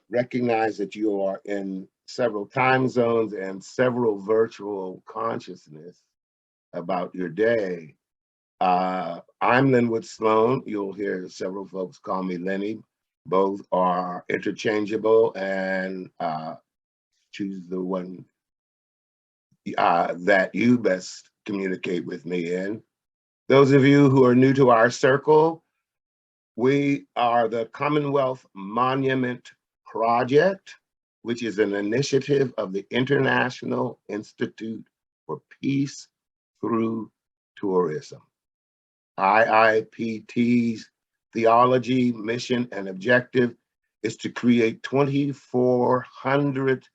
recognize that you are in several time zones and several virtual consciousness about your day. I'm Lenwood Sloan. You'll hear several folks call me Lenny. Both are interchangeable, and choose the one that you best communicate with me in. Those of you who are new to our circle, we are the Commonwealth Monument Project, which is an initiative of the International Institute for Peace Through Tourism. IIPT's theology, mission, and objective is to create 2,400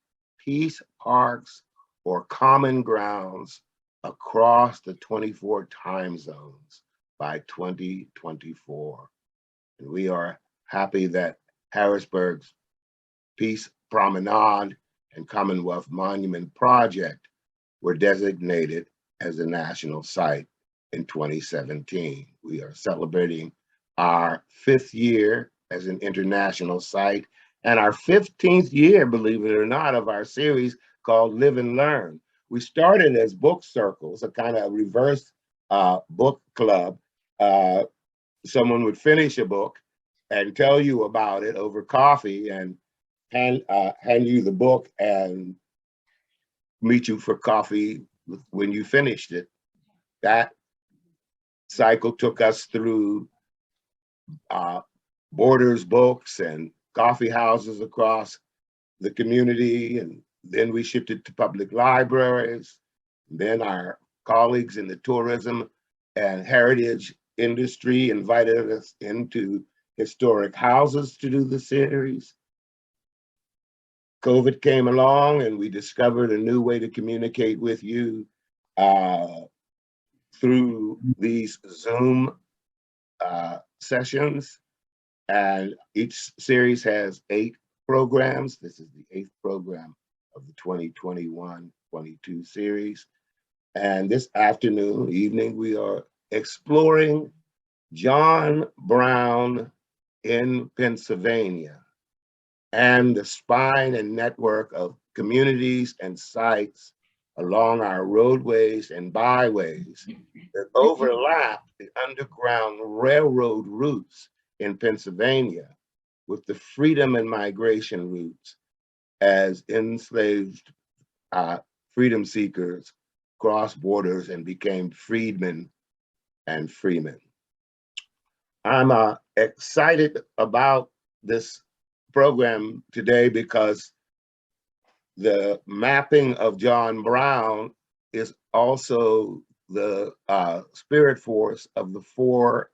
peace parks or common grounds across the 24 time zones by 2024. And we are happy that Harrisburg's Peace Promenade and Commonwealth Monument Project were designated as a national site in 2017. We are celebrating our 5th year as an international site and our 15th year, believe it or not, of our series called Live and Learn. We started as book circles, a kind of reverse book club. Someone would finish a book and tell you about it over coffee and hand you the book and meet you for coffee when you finished it. That cycle took us through Borders books and coffee houses across the community, and then we shifted to public libraries. Then our colleagues in the tourism and heritage industry invited us into historic houses to do the series. COVID came along and we discovered a new way to communicate with you through these Zoom sessions. And each series has 8 programs. This is the 8th program of the 2021-22 series. And this evening, we are exploring John Brown in Pennsylvania and the spine and network of communities and sites along our roadways and byways that overlap the Underground Railroad routes in Pennsylvania with the freedom and migration routes as enslaved freedom seekers crossed borders and became freedmen and freemen. I'm excited about this program today because the mapping of John Brown is also the spirit force of the 4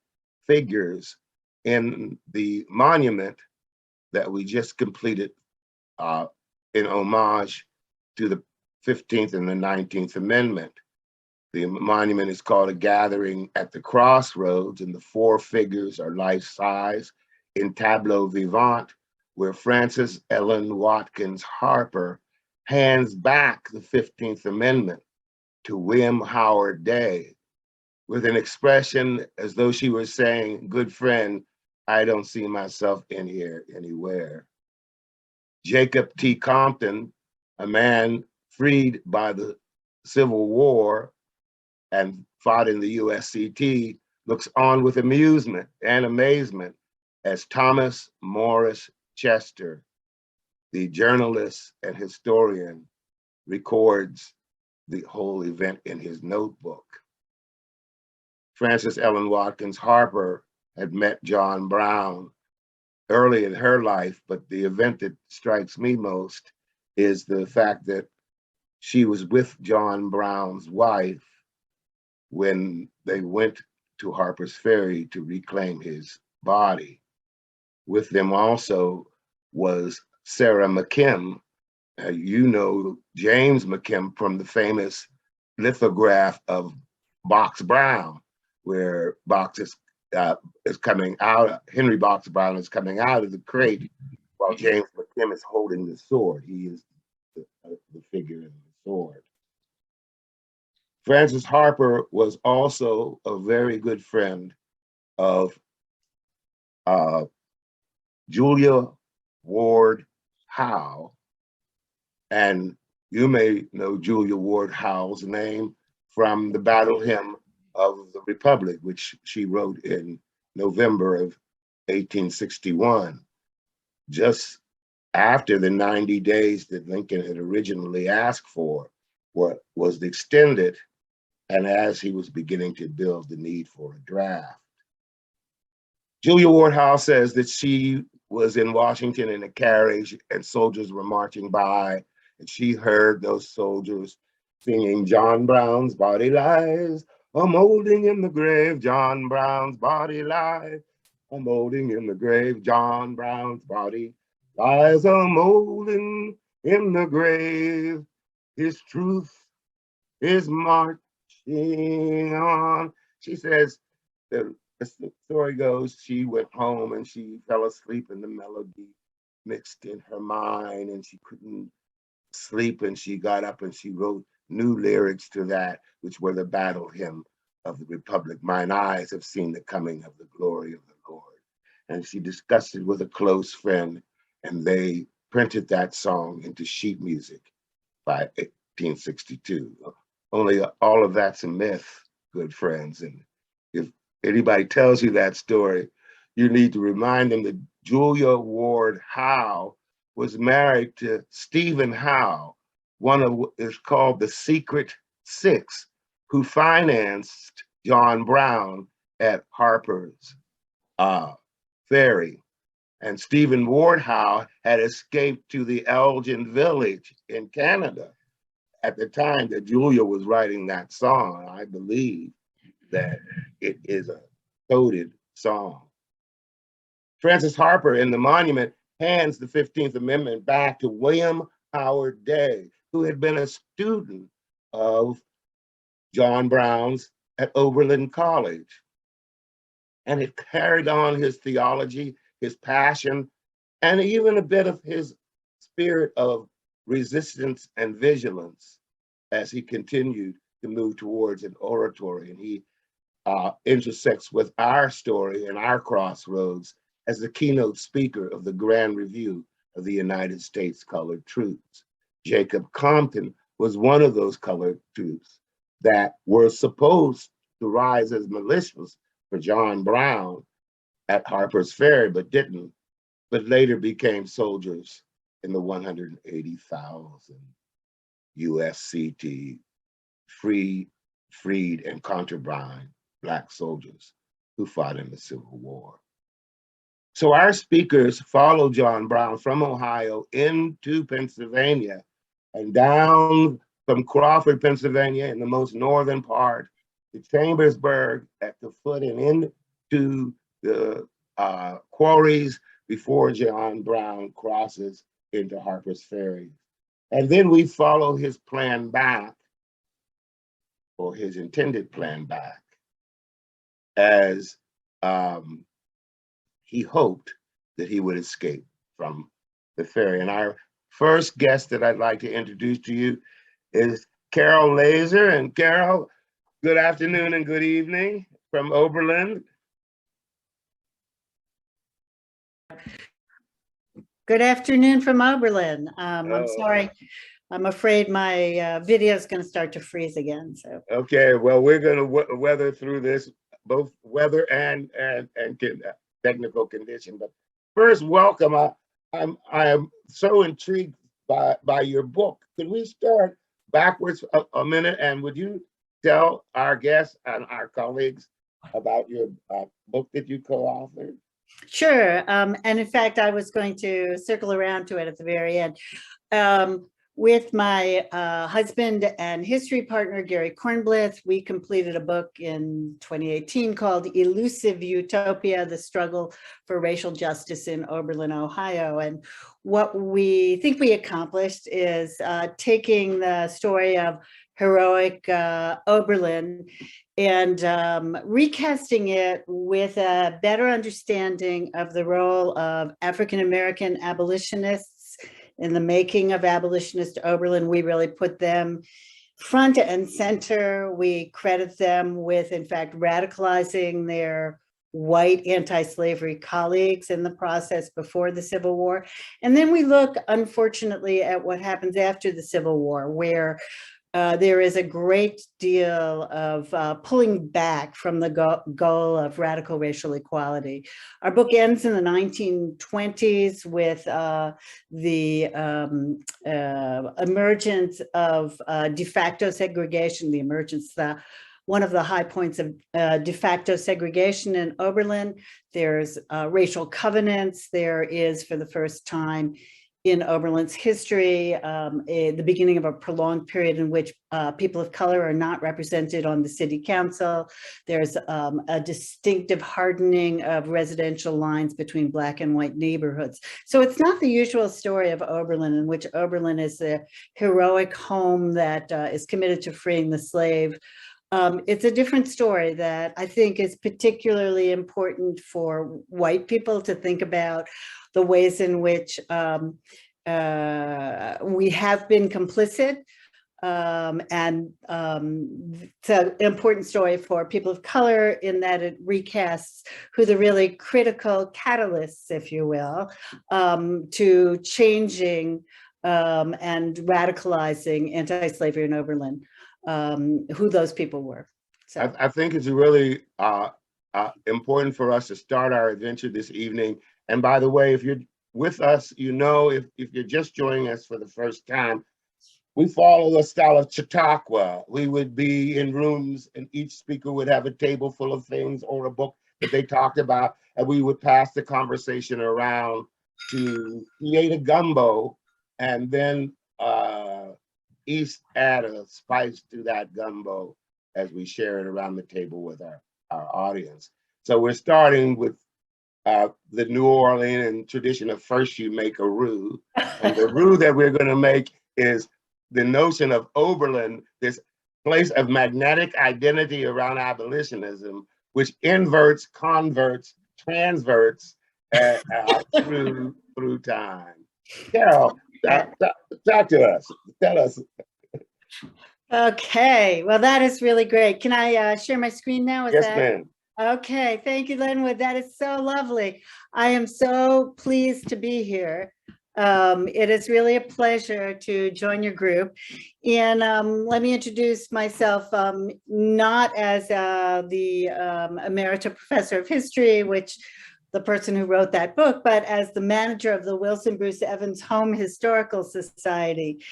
figures in the monument that we just completed in homage to the 15th and the 19th Amendment. The monument is called A Gathering at the Crossroads, and the 4 figures are life-size in tableau vivant, where Frances Ellen Watkins Harper hands back the 15th Amendment to William Howard Day with an expression as though she was saying, "Good friend, I don't see myself in here anywhere." Jacob T. Compton, a man freed by the Civil War and fought in the USCT, looks on with amusement and amazement as Thomas Morris Chester, the journalist and historian, records the whole event in his notebook. Frances Ellen Watkins Harper had met John Brown early in her life, but the event that strikes me most is the fact that she was with John Brown's wife when they went to Harper's Ferry to reclaim his body. With them also was Sarah McKim. You know James McKim from the famous lithograph of Box Brown, where Box is coming out, Henry Box Brown is coming out of the crate while James McKim is holding the sword. He is the figure in the sword. Frances Harper was also a very good friend of Julia Ward Howe. And you may know Julia Ward Howe's name from the Battle Hymn of the Republic, which she wrote in November of 1861, just after the 90 days that Lincoln had originally asked for was extended, and as he was beginning to build the need for a draft. Julia Ward Howe says that she was in Washington in a carriage and soldiers were marching by, and she heard those soldiers singing, "John Brown's body lies a molding in the grave, John Brown's body lies a molding in the grave, John Brown's body lies a molding in the grave. His truth is marching on." She says, the story goes, she went home and she fell asleep and the melody mixed in her mind and she couldn't sleep, and she got up and she wrote new lyrics to that, which were the Battle Hymn of the Republic. "Mine eyes have seen the coming of the glory of the Lord." And she discussed it with a close friend, and they printed that song into sheet music by 1862. Only all of that's a myth, good friends. And if anybody tells you that story, you need to remind them that Julia Ward Howe was married to Stephen Howe, one of what is called the Secret Six, who financed John Brown at Harper's Ferry. And Stephen Ward Howe had escaped to the Elgin village in Canada at the time that Julia was writing that song. I believe that it is a coded song. Francis Harper in the monument hands the 15th Amendment back to William Howard Day, who had been a student of John Brown's at Oberlin College. And it carried on his theology, his passion, and even a bit of his spirit of resistance and vigilance as he continued to move towards an oratory. And he intersects with our story and our crossroads as the keynote speaker of the Grand Review of the United States Colored Troops. Jacob Compton was one of those colored troops that were supposed to rise as militias for John Brown at Harper's Ferry, but didn't, but later became soldiers in the 180,000 USCT freed and contraband Black soldiers who fought in the Civil War. So our speakers follow John Brown from Ohio into Pennsylvania and down from Crawford, Pennsylvania in the most northern part to Chambersburg at the foot and into the quarries before John Brown crosses into Harper's Ferry. And then we follow his plan back, or his intended plan back, as he hoped that he would escape from the ferry. And our first guest that I'd like to introduce to you is Carol Laser. And Carol, good afternoon and good evening from Oberlin. Good afternoon from Oberlin. I'm sorry. I'm afraid my video is going to start to freeze again. So okay, well, we're going to weather through this, both weather and technical condition. But first, welcome. I am so intrigued by your book. Could we start backwards a minute, and would you tell our guests and our colleagues about your book that you co-authored? Sure. And in fact, I was going to circle around to it at the very end. With my husband and history partner, Gary Kornblith, we completed a book in 2018 called Elusive Utopia, The Struggle for Racial Justice in Oberlin, Ohio. And what we think we accomplished is taking the story of heroic Oberlin and recasting it with a better understanding of the role of African-American abolitionists in the making of abolitionist Oberlin. We really put them front and center. We credit them with, in fact, radicalizing their white anti-slavery colleagues in the process before the Civil War. And then we look, unfortunately, at what happens after the Civil War, where there is a great deal of pulling back from the goal of radical racial equality. Our book ends in the 1920s with the emergence of de facto segregation, the emergence, one of the high points of de facto segregation in Oberlin. There's racial covenants. There is, for the first time in Oberlin's history, the beginning of a prolonged period in which people of color are not represented on the city council. There's a distinctive hardening of residential lines between Black and white neighborhoods. So it's not the usual story of Oberlin, in which Oberlin is the heroic home that is committed to freeing the slave. It's a different story that I think is particularly important for white people to think about, the ways in which we have been complicit. And it's an important story for people of color in that it recasts who the really critical catalysts, if you will, to changing and radicalizing anti-slavery in Oberlin, who those people were. So I think it's really important for us to start our adventure this evening. And by the way, if you're with us, you know, if you're just joining us for the first time, we follow the style of Chautauqua. We would be in rooms and each speaker would have a table full of things or a book that they talked about, and we would pass the conversation around to create a gumbo, and then each add a spice to that gumbo as we share it around the table with our audience. So we're starting with the New Orleans tradition of first you make a roux. And the roux that we're going to make is the notion of Oberlin, this place of magnetic identity around abolitionism, which inverts, converts, transverts through time. Carol, talk to us. Tell us. okay, well, that is really great. Can I share my screen now? Yes, ma'am. Okay, thank you, Lenwood. That is so lovely. I am so pleased to be here. It is really a pleasure to join your group. And let me introduce myself, not as the Emerita Professor of History, which the person who wrote that book, but as the manager of the Wilson Bruce Evans Home Historical Society.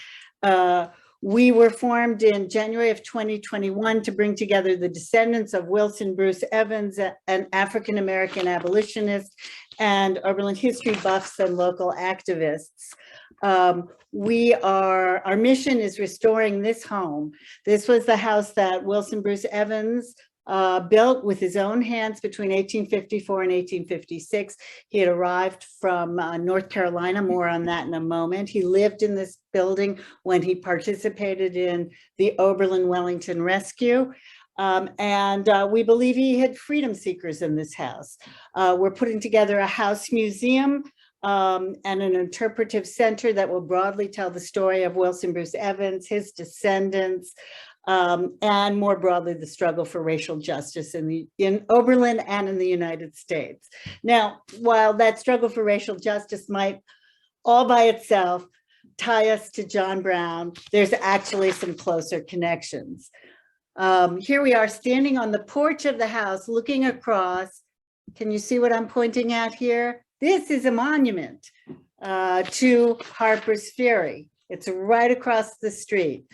We were formed in January of 2021 to bring together the descendants of Wilson Bruce Evans, an African-American abolitionist, and Oberlin history buffs and local activists. Our mission is restoring this home. This was the house that Wilson Bruce Evans built with his own hands between 1854 and 1856. He had arrived from North Carolina, more on that in a moment. He lived in this building when he participated in the Oberlin-Wellington Rescue. And we believe he had freedom seekers in this house. We're putting together a house museum and an interpretive center that will broadly tell the story of Wilson Bruce Evans, his descendants, and more broadly, the struggle for racial justice in Oberlin and in the United States. Now, while that struggle for racial justice might all by itself tie us to John Brown, there's actually some closer connections. Here we are standing on the porch of the house, looking across. Can you see what I'm pointing at here? This is a monument to Harper's Ferry. It's right across the street.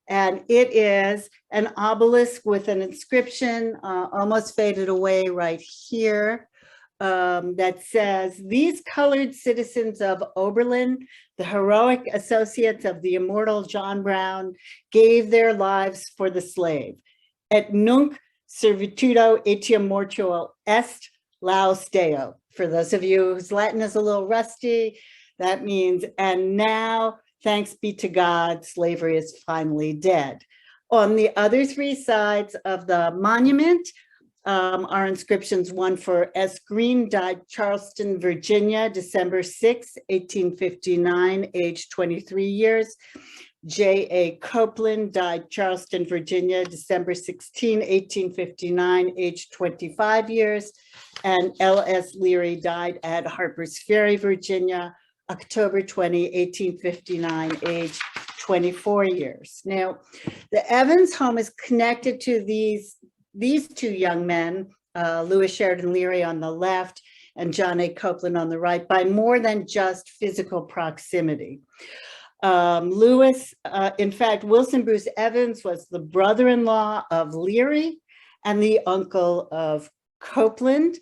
And it is an obelisk with an inscription almost faded away right here that says, "These colored citizens of Oberlin, the heroic associates of the immortal John Brown, gave their lives for the slave. Et nunc servitudo etiam mortuo est laus Deo." For those of you whose Latin is a little rusty, that means, and now, thanks be to God, slavery is finally dead. On the other three sides of the monument are inscriptions, one for S. Green, died Charleston, Virginia, December 6, 1859, age 23 years. J.A. Copeland died Charleston, Virginia, December 16, 1859, aged 25 years. And L.S. Leary died at Harper's Ferry, Virginia, October 20, 1859, aged 24 years. Now, the Evans home is connected to these two young men, Lewis Sheridan Leary on the left and John A. Copeland on the right, by more than just physical proximity. Lewis, in fact, Wilson Bruce Evans was the brother-in-law of Leary and the uncle of Copeland.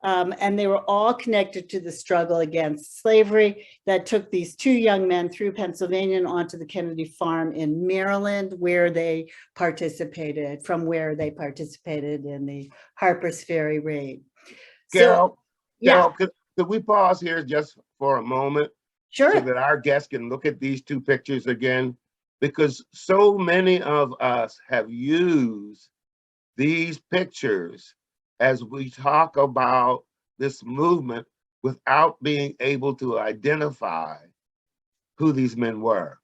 And they were all connected to the struggle against slavery that took these two young men through Pennsylvania and onto the Kennedy farm in Maryland, where they participated in the Harper's Ferry raid. Carol, yeah, could we pause here just for a moment? Sure. So that our guests can look at these two pictures again, because so many of us have used these pictures as we talk about this movement without being able to identify who these men were.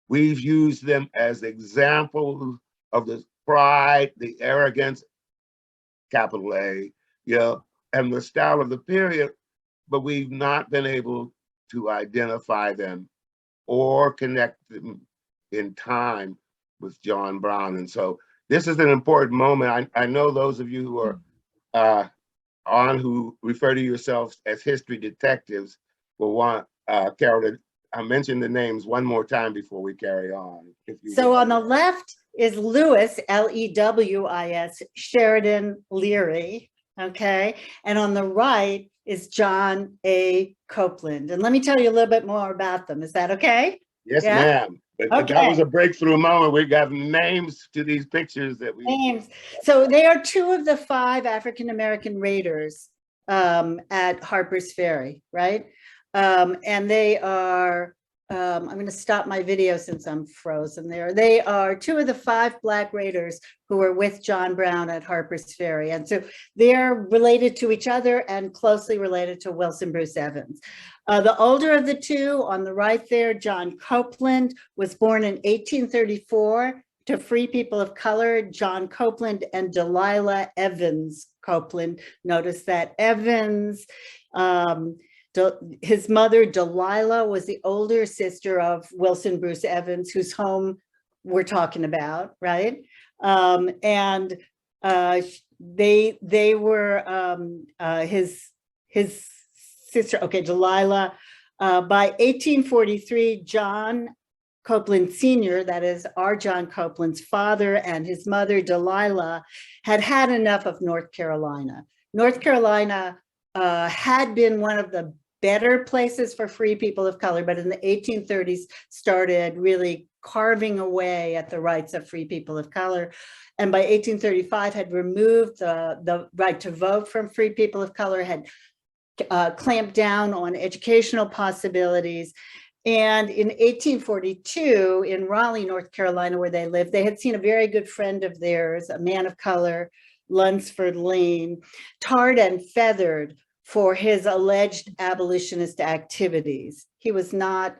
We've used them as examples of the pride, the arrogance, capital A, and the style of the period, but we've not been able to identify them or connect them in time with John Brown. And so this is an important moment. I know those of you who are who refer to yourselves as history detectives will want Carol to mention the names one more time before we carry on. So on the left is Lewis, L-E-W-I-S, Sheridan Leary, okay? And on the right is John A. Copeland. And let me tell you a little bit more about them. Is that okay? Yes, ma'am. But okay. That was a breakthrough moment. We got names to these pictures that we... Names. So they are two of the 5 African-American raiders at Harper's Ferry, right? And they are, I'm going to stop my video since I'm frozen there. They are 2 of the 5 Black raiders who were with John Brown at Harper's Ferry. And so they're related to each other and closely related to Wilson Bruce Evans. The older of the 2 on the right there, John Copeland, was born in 1834 to free people of color, John Copeland and Delilah Evans Copeland. Notice that Evans, his mother, Delilah, was the older sister of Wilson Bruce Evans, whose home we're talking about, right? They were his sister, okay, Delilah. By 1843, John Copeland Sr., that is our John Copeland's father, and his mother, Delilah, had had enough of North Carolina. North Carolina had been one of the better places for free people of color, but in the 1830s started really carving away at the rights of free people of color. And by 1835 had removed the right to vote from free people of color, had clamped down on educational possibilities. And in 1842, in Raleigh, North Carolina, where they lived, they had seen a very good friend of theirs, a man of color, Lunsford Lane, tarred and feathered for his alleged abolitionist activities. He was not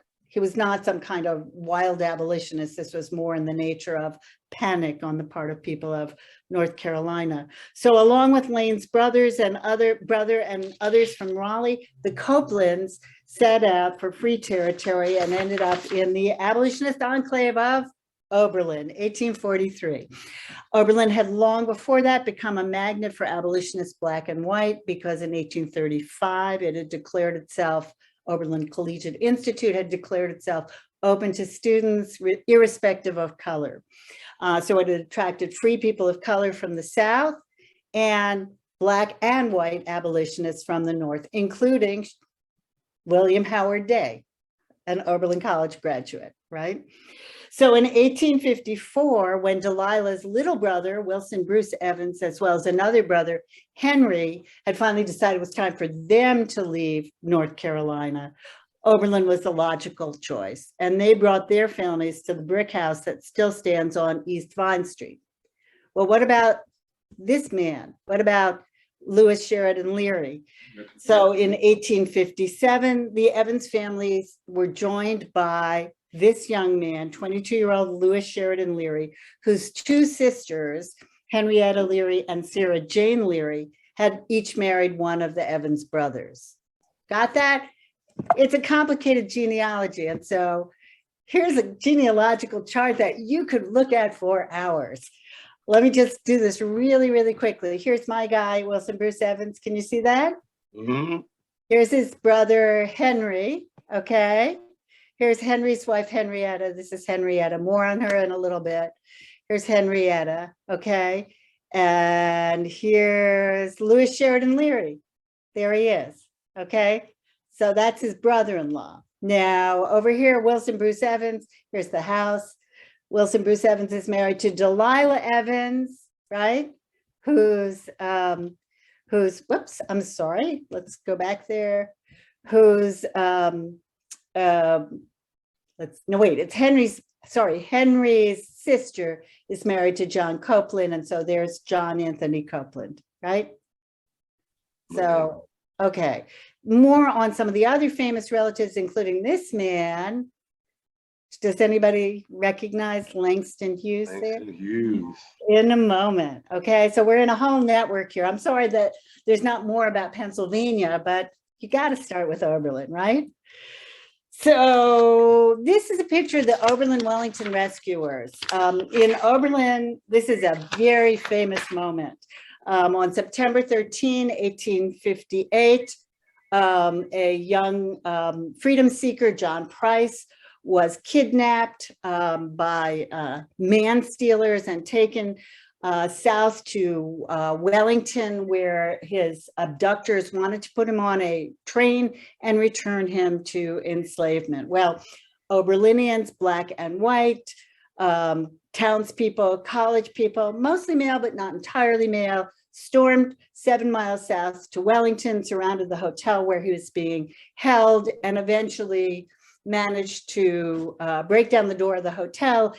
some kind of wild abolitionist. This was more in the nature of panic on the part of people of North Carolina. So along with Lane's brothers and others from Raleigh, the Copelands set out for free territory and ended up in the abolitionist enclave of Oberlin, 1843. Oberlin had long before that become a magnet for abolitionists black and white, because in 1835 it had declared itself, Oberlin Collegiate Institute had declared itself open to students irrespective of color. So it had attracted free people of color from the South and black and white abolitionists from the North, including William Howard Day, an Oberlin College graduate, right? So in 1854, when Delilah's little brother, Wilson Bruce Evans, as well as another brother, Henry, had finally decided it was time for them to leave North Carolina, Oberlin was the logical choice. And they brought their families to the brick house that still stands on East Vine Street. Well, what about this man? What about Lewis Sheridan Leary. So in 1857, the Evans families were joined by this young man, 22-year-old Lewis Sheridan Leary, whose two sisters, Henrietta Leary and Sarah Jane Leary, had each married one of the Evans brothers. Got that? It's a complicated genealogy. And so here's a genealogical chart that you could look at for hours. Let me just do this really, really quickly. Here's my guy, Wilson Bruce Evans. Can you see that? Mm-hmm. Here's his brother, Henry. Okay. Here's Henry's wife, Henrietta. This is Henrietta. More on her in a little bit. Here's Henrietta. Okay. And here's Lewis Sheridan Leary. There he is. Okay. So that's his brother-in-law. Now over here, Wilson Bruce Evans. Here's the house. Wilson Bruce Evans is married to Delilah Evans, right? Who's, whoops, I'm sorry. Let's go back there. Who's, it's Henry's sister is married to John Copeland. And so there's John Anthony Copeland, right? So, okay. More on some of the other famous relatives, including this man. Does anybody recognize Langston Hughes there? Langston Hughes. In a moment. Okay, so we're in a whole network here. I'm sorry that there's not more about Pennsylvania, but you got to start with Oberlin, right? So this is a picture of the Oberlin Wellington rescuers. In Oberlin, this is a very famous moment. On September 13, 1858, a young freedom seeker, John Price, was kidnapped by man stealers and taken south to Wellington, where his abductors wanted to put him on a train and return him to enslavement. Well, Oberlinians, black and white, townspeople, college people, mostly male, but not entirely male, stormed 7 miles south to Wellington, surrounded the hotel where he was being held, and eventually managed to break down the door of the hotel,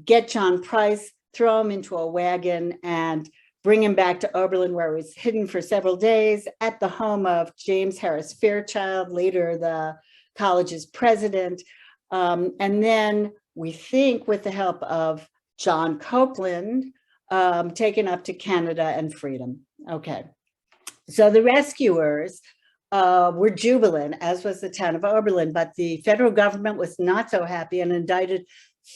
get John Price, throw him into a wagon, and bring him back to Oberlin, where he was hidden for several days at the home of James Harris Fairchild, later the college's president. And then we think, with the help of John Copeland, taken up to Canada and freedom. Okay, so the rescuers were jubilant, as was the town of Oberlin, but the federal government was not so happy and indicted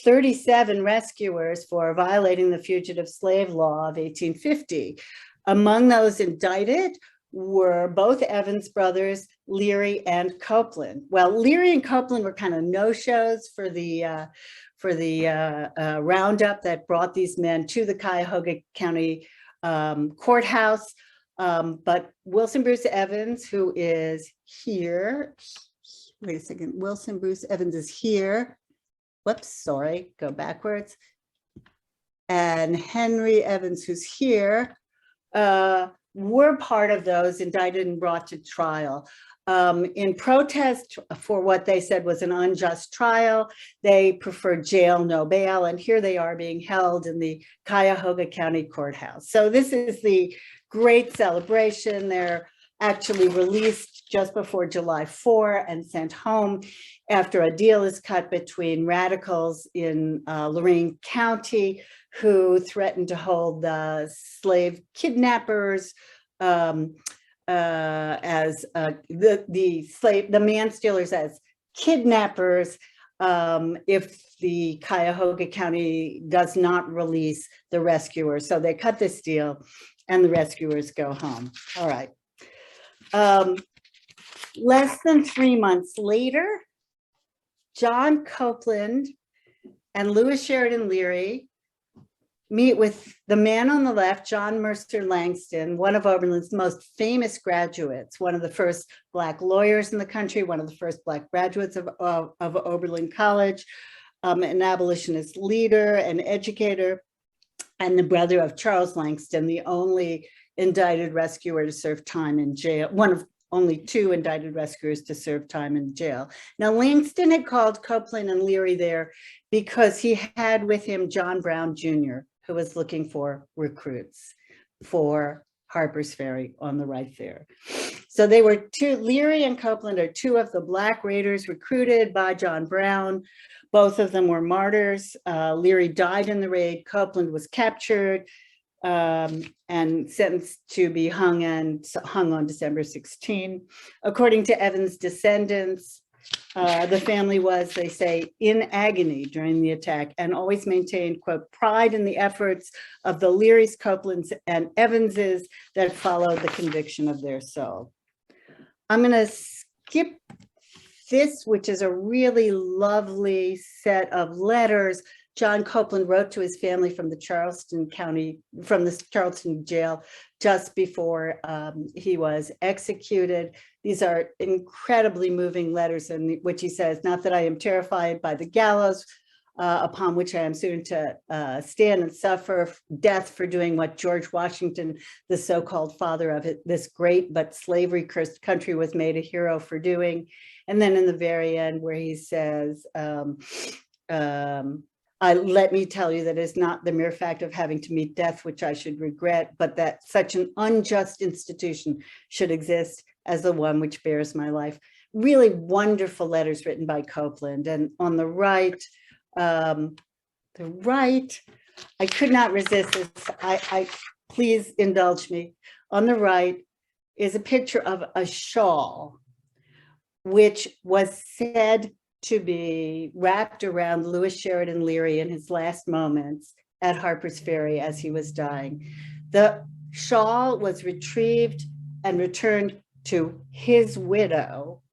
37 rescuers for violating the fugitive slave law of 1850. Among those indicted were both Evans brothers, Leary and Copeland. Well, Leary and Copeland were kind of no-shows for the roundup that brought these men to the Cuyahoga County courthouse. But Wilson Bruce Evans, who is here, wait a second, Wilson Bruce Evans is here. Whoops, sorry, go backwards. And Henry Evans, who's here, were part of those indicted and brought to trial. In protest for what they said was an unjust trial, they preferred jail, no bail, and here they are being held in the Cuyahoga County Courthouse. So this is the great celebration. They're actually released just before July 4 and sent home after a deal is cut between radicals in Lorain County, who threatened to hold the slave kidnappers as the man stealers as kidnappers if the Cuyahoga County does not release the rescuers. So they cut this deal and the rescuers go home. All right. Less than 3 months later, John Copeland and Lewis Sheridan Leary meet with the man on the left, John Mercer Langston, one of Oberlin's most famous graduates, one of the first Black lawyers in the country, one of the first Black graduates of Oberlin College, an abolitionist leader, an educator, and the brother of Charles Langston, the only indicted rescuer to serve time in jail, one of only 2 indicted rescuers to serve time in jail. Now, Langston had called Copeland and Leary there because he had with him John Brown Jr., who was looking for recruits for Harper's Ferry on the right there. So they were Leary and Copeland are two of the Black Raiders recruited by John Brown. Both of them were martyrs. Leary died in the raid. Copeland was captured and sentenced to be hung on December 16. According to Evans' descendants, the family was, they say, in agony during the attack and always maintained, quote, pride in the efforts of the Learys, Copelands, and Evanses that followed the conviction of their soul. I'm going to skip this, which is a really lovely set of letters John Copeland wrote to his family from the Charleston jail just before he was executed. These are incredibly moving letters in which he says, not that I am terrified by the gallows upon which I am soon to stand and suffer death for doing what George Washington, the so-called father of this great but slavery-cursed country, was made a hero for doing. And then in the very end where he says, let me tell you that it is not the mere fact of having to meet death which I should regret, but that such an unjust institution should exist as the one which bears my life. Really wonderful letters written by Copeland. And on the right, I could not resist this. Please indulge me. On the right is a picture of a shawl, which was said to be wrapped around Lewis Sheridan Leary in his last moments at Harper's Ferry as he was dying. The shawl was retrieved and returned to his widow,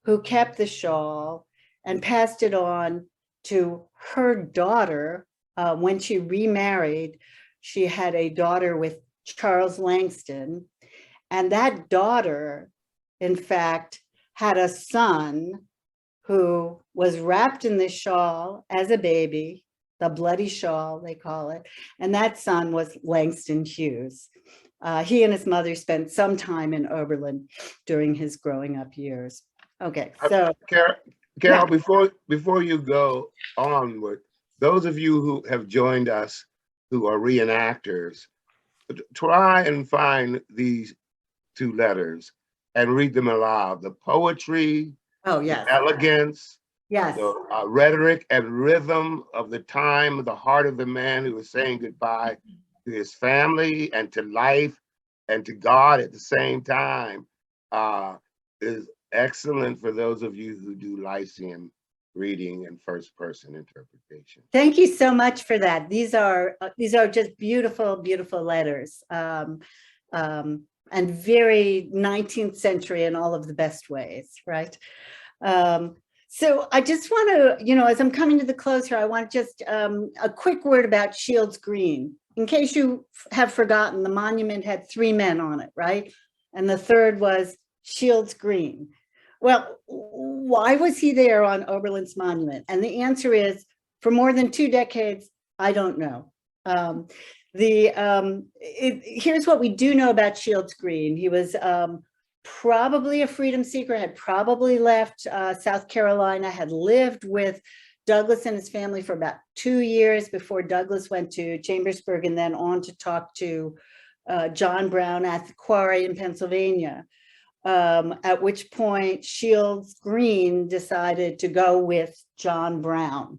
who kept the shawl and passed it on to her daughter. When she remarried, she had a daughter with Charles Langston, and that daughter, in fact, had a son who was wrapped in this shawl as a baby, the bloody shawl, they call it. And that son was Langston Hughes. He and his mother spent some time in Oberlin during his growing up years. Okay, so. Carol, Yeah. before you go onward, those of you who have joined us who are reenactors, try and find these two letters and read them aloud. The poetry, Oh, yes. the elegance, Yes. the rhetoric and rhythm of the time, the heart of the man who was saying goodbye to his family and to life and to God at the same time is excellent for those of you who do Lyceum reading and first person interpretation. Thank you so much for that. These are just beautiful, beautiful letters. And very 19th century in all of the best ways, right? So I just want to, as I'm coming to the close here, I want just a quick word about Shields Green. In case you have forgotten, the monument had 3 men on it, right? And the third was Shields Green. Well, why was he there on Oberlin's monument? And the answer is, for more than 2 decades, I don't know. Here's what we do know about Shields Green. He was probably a freedom seeker, had probably left South Carolina, had lived with Douglas and his family for about 2 years before Douglas went to Chambersburg and then on to talk to John Brown at the quarry in Pennsylvania. At which point Shields Green decided to go with John Brown.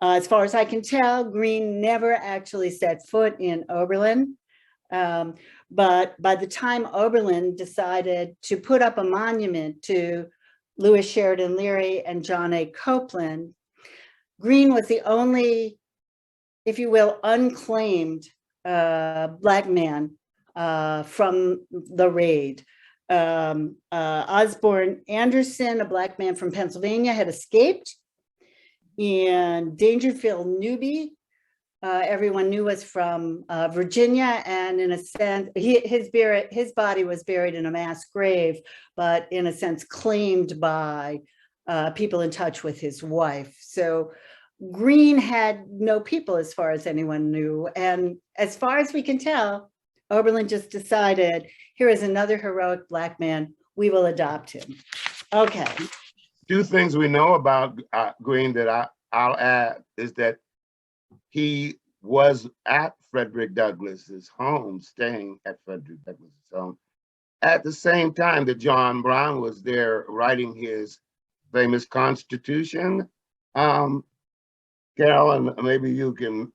As far as I can tell, Green never actually set foot in Oberlin. But by the time Oberlin decided to put up a monument to Lewis Sheridan Leary and John A. Copeland, Green was the only, if you will, unclaimed Black man from the raid. Osborne Anderson, a Black man from Pennsylvania, had escaped. And Dangerfield Newby, everyone knew was from Virginia, and in a sense, his body was buried in a mass grave, but in a sense claimed by people in touch with his wife. So Green had no people as far as anyone knew. And as far as we can tell, Oberlin just decided, here is another heroic Black man, we will adopt him. Okay. 2 things we know about Green that I'll add is that he was at Frederick Douglass's home, staying at Frederick Douglass's home, at the same time that John Brown was there writing his famous Constitution. Um, Carolyn, maybe you can,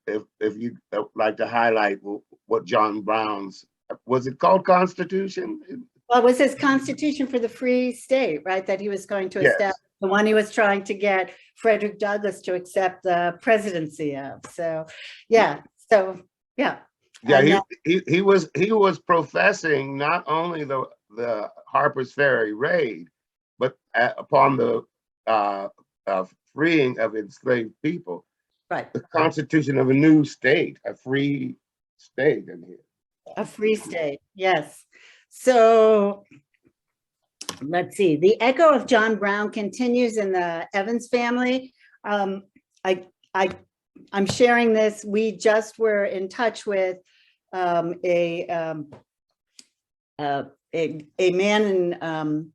if you like to highlight what John Brown's, was it called Constitution? Well, it was his constitution for the free state, right, that he was going to Yes. establish, the one he was trying to get Frederick Douglass to accept the presidency of. So, yeah. So, yeah. Yeah, he was professing not only the Harper's Ferry raid, but upon the freeing of enslaved people, right, the constitution of a new state, a free state in here. a free state, yes. So let's see, the echo of John Brown continues in the Evans family. I'm sharing this. We just were in touch with a man in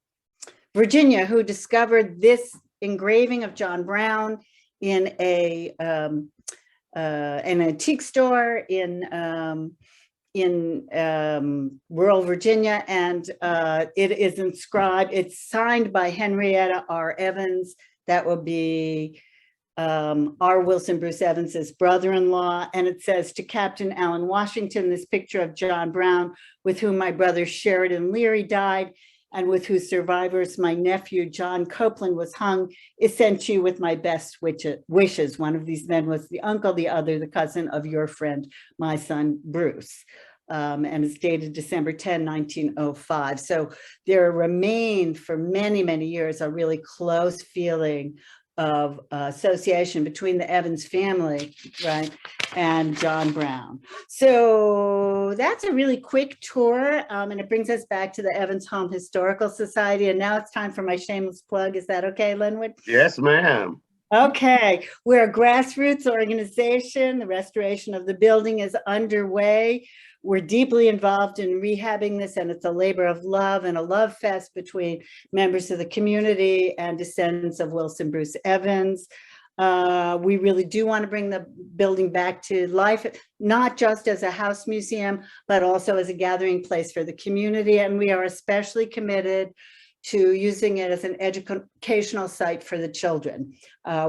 Virginia who discovered this engraving of John Brown in an antique store in rural Virginia, and it is inscribed. It's signed by Henrietta R. Evans. That will be R. Wilson Bruce Evans's brother-in-law, and it says, to Captain Allen Washington, this picture of John Brown, with whom my brother Sheridan Leary died, and with whose survivors my nephew John Copeland was hung, is sent to you with my best wishes. One of these men was the uncle, the other the cousin of your friend, my son Bruce. And it's dated December 10, 1905. So there remained for many, many years a really close feeling of association between the Evans family, right, and John Brown. So that's a really quick tour, and it brings us back to the Evans Home Historical Society. And now it's time for my shameless plug. Is that okay, Lenwood? Yes, ma'am. Okay, we're a grassroots organization. The restoration of the building is underway. We're deeply involved in rehabbing this, and it's a labor of love and a love fest between members of the community and descendants of Wilson Bruce Evans. We really do want to bring the building back to life, not just as a house museum, but also as a gathering place for the community. And we are especially committed to using it as an educational site for the children.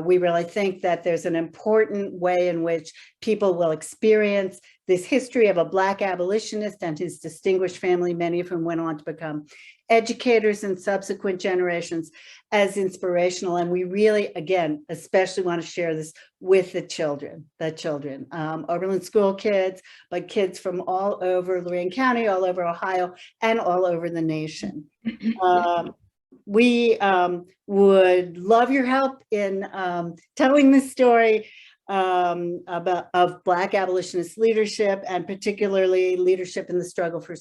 We really think that there's an important way in which people will experience this history of a Black abolitionist and his distinguished family, many of whom went on to become educators in subsequent generations, as inspirational. And we really, again, especially want to share this with the children, Oberlin school kids, but kids from all over Lorain County, all over Ohio, and all over the nation. We would love your help in telling this story of Black abolitionist leadership, and particularly leadership in the struggle for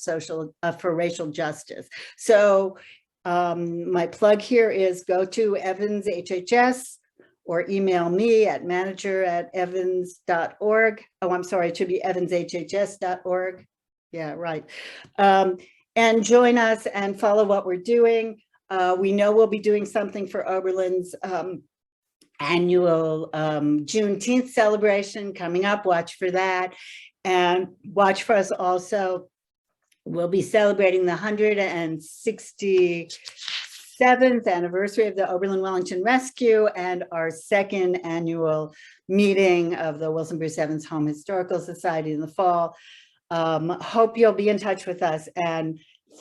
racial justice. So my plug here is go to Evans HHS or email me at manager@evans.org. Oh, I'm sorry, it should be evanshhs.org. Yeah, right. And join us and follow what we're doing. We know we'll be doing something for Oberlin's annual Juneteenth celebration coming up. Watch for that, and watch for us also. We'll be celebrating the 167th anniversary of the Oberlin Wellington Rescue and our second annual meeting of the Wilson Bruce Evans Home Historical Society in the fall. Hope you'll be in touch with us, and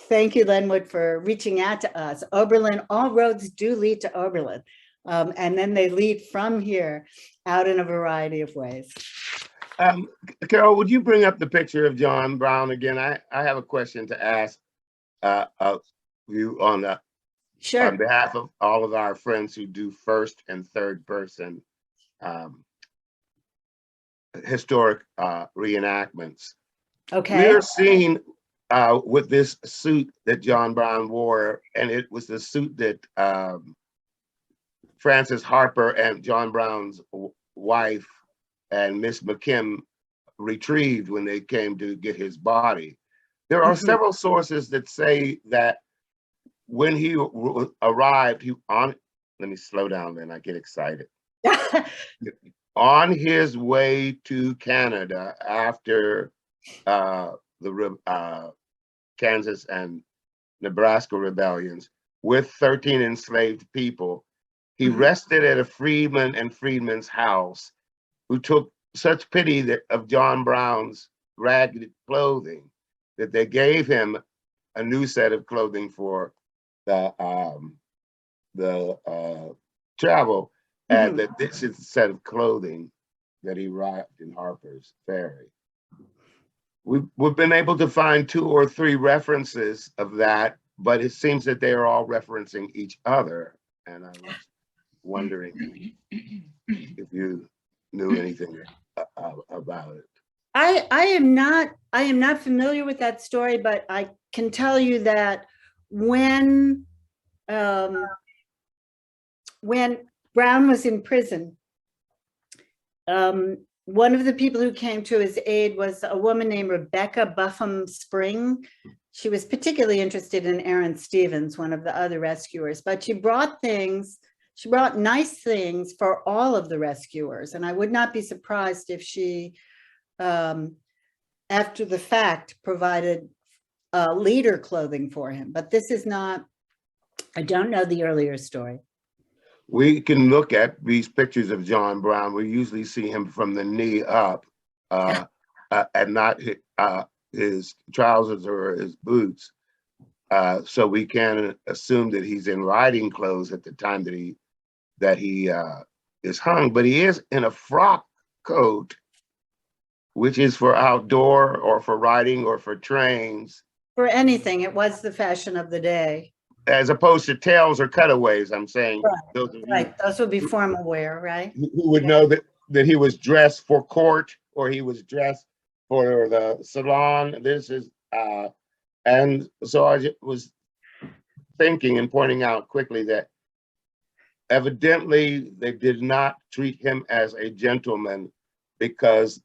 thank you, Lenwood, for reaching out to us. Oberlin, all roads do lead to Oberlin. And then they lead from here out in a variety of ways. Carol, would you bring up the picture of John Brown again? I have a question to ask of you on behalf of all of our friends who do first and third person historic reenactments. Okay. We are seeing with this suit that John Brown wore, and it was the suit that Frances Harper and John Brown's wife and Miss McKim retrieved when they came to get his body. There are several sources that say that when he arrived, let me slow down then, I get excited. on his way to Canada after the Kansas and Nebraska rebellions with 13 enslaved people, he rested at a freedman and freedman's house who took such pity of John Brown's ragged clothing that they gave him a new set of clothing for the travel, and that this is the set of clothing that he arrived in Harper's Ferry. We've been able to find 2 or 3 references of that, but it seems that they are all referencing each other. And I was wondering if you knew anything about it. I am not familiar with that story, but I can tell you that when Brown was in prison, one of the people who came to his aid was a woman named Rebecca Buffum Spring. She was particularly interested in Aaron Stevens, one of the other rescuers, but she brought nice things for all of the rescuers. And I would not be surprised if she, after the fact, provided leader clothing for him. But this is not, I don't know the earlier story. We can look at these pictures of John Brown. We usually see him from the knee up, and not his trousers or his boots. So we can assume that he's in riding clothes at the time that he is hung, but he is in a frock coat, which is for outdoor or for riding or for trains. For anything, it was the fashion of the day. As opposed to tails or cutaways, I'm saying. Right, those would be formal wear, right? Who would know that he was dressed for court or he was dressed for the salon. This is, and so I was thinking and pointing out quickly that evidently they did not treat him as a gentleman, because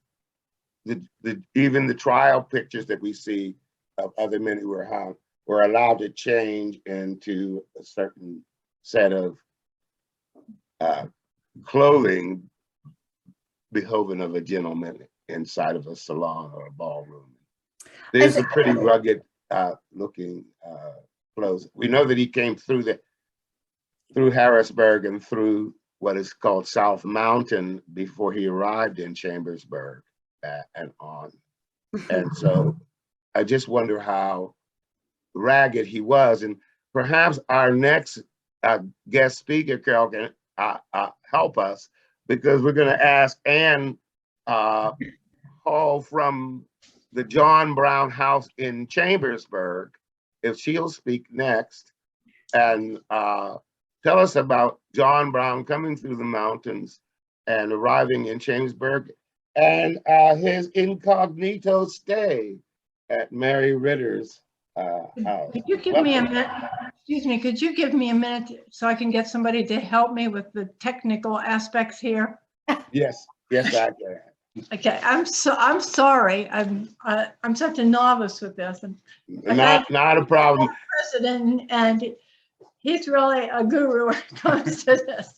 even the trial pictures that we see of other men who were hung were allowed to change into a certain set of clothing behoving of a gentleman inside of a salon or a ballroom. There's a pretty rugged looking clothes. We know that he came through Harrisburg and through what is called South Mountain before he arrived in Chambersburg and on. And so I just wonder how ragged he was, and perhaps our next guest speaker, Carol, can help us, because we're going to ask Ann Hall from the John Brown House in Chambersburg if she'll speak next and tell us about John Brown coming through the mountains and arriving in Chambersburg and his incognito stay at Mary Ritter's house. Could you give me a minute? Excuse me, could you give me a minute so I can get somebody to help me with the technical aspects here? Yes, I can. Okay, I'm sorry. I'm such a novice with this. And not a problem. President, and he's really a guru when it comes to this.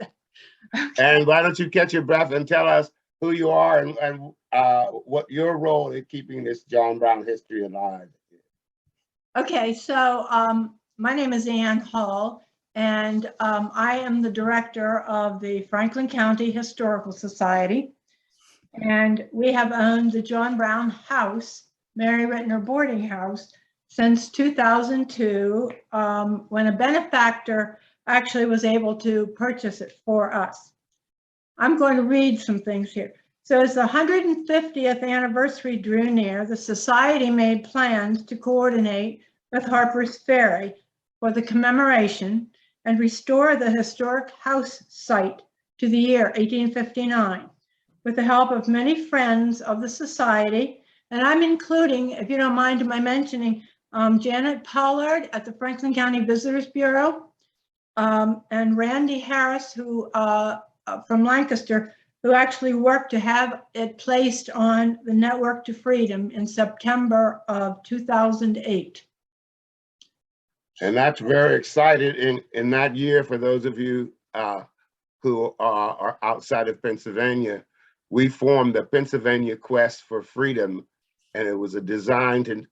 And why don't you catch your breath and tell us who you are and what your role in keeping this John Brown history alive is. Okay, so my name is Ann Hall, and I am the director of the Franklin County Historical Society. And we have owned the John Brown House, Mary Rittner Boarding House, since 2002, when a benefactor actually was able to purchase it for us. I'm going to read some things here. So as the 150th anniversary drew near, the Society made plans to coordinate with Harper's Ferry for the commemoration and restore the historic house site to the year 1859. With the help of many friends of the Society, and I'm including, if you don't mind my mentioning, Janet Pollard at the Franklin County Visitors Bureau, and Randy Harris, who from Lancaster, who actually worked to have it placed on the Network to Freedom in September of 2008. And that's very exciting in that year for those of you who are outside of Pennsylvania. we formed the Pennsylvania Quest for Freedom, and it was a design to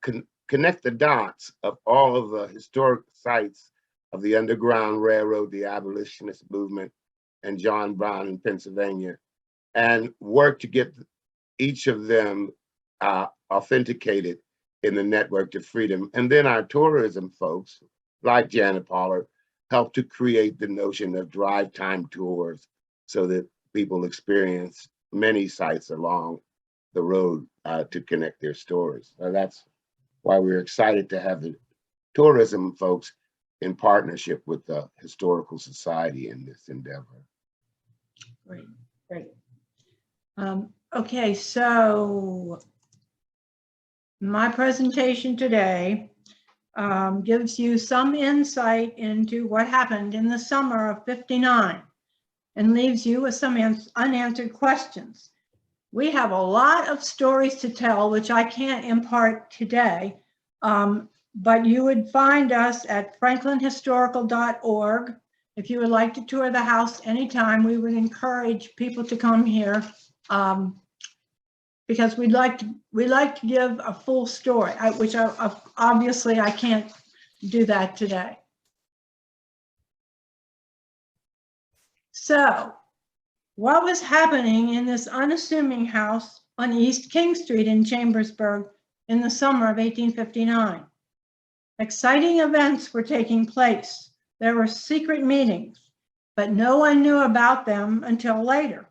connect the dots of all of the historic sites of the Underground Railroad, the abolitionist movement, and John Brown in Pennsylvania, and work to get each of them authenticated in the Network to Freedom. And then our tourism folks, like Janet Pollard, helped to create the notion of drive time tours so that people experience many sites along the road to connect their stories. That's why we're excited to have the tourism folks in partnership with the Historical Society in this endeavor. Great, great. Okay, so my presentation today gives you some insight into what happened in the summer of '59 and leaves you with some unanswered questions. We have a lot of stories to tell, which I can't impart today, but you would find us at franklinhistorical.org. If you would like to tour the house anytime, we would encourage people to come here because we'd like to give a full story, which obviously I can't do that today. So, what was happening in this unassuming house on East King Street in Chambersburg in the summer of 1859? Exciting events were taking place. There were secret meetings, but no one knew about them until later.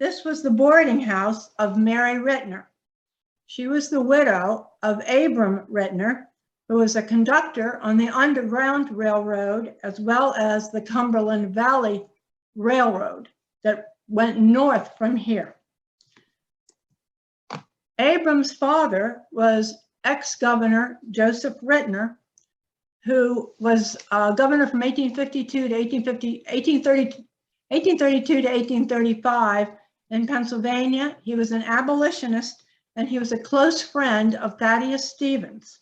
This was the boarding house of Mary Rittner. She was the widow of Abram Rittner, who was a conductor on the Underground Railroad, as well as the Cumberland Valley Railroad that went north from here. Abram's father was ex-governor Joseph Rittner, who was governor from 1852 to 1832 to 1835 in Pennsylvania. He was an abolitionist, and he was a close friend of Thaddeus Stevens.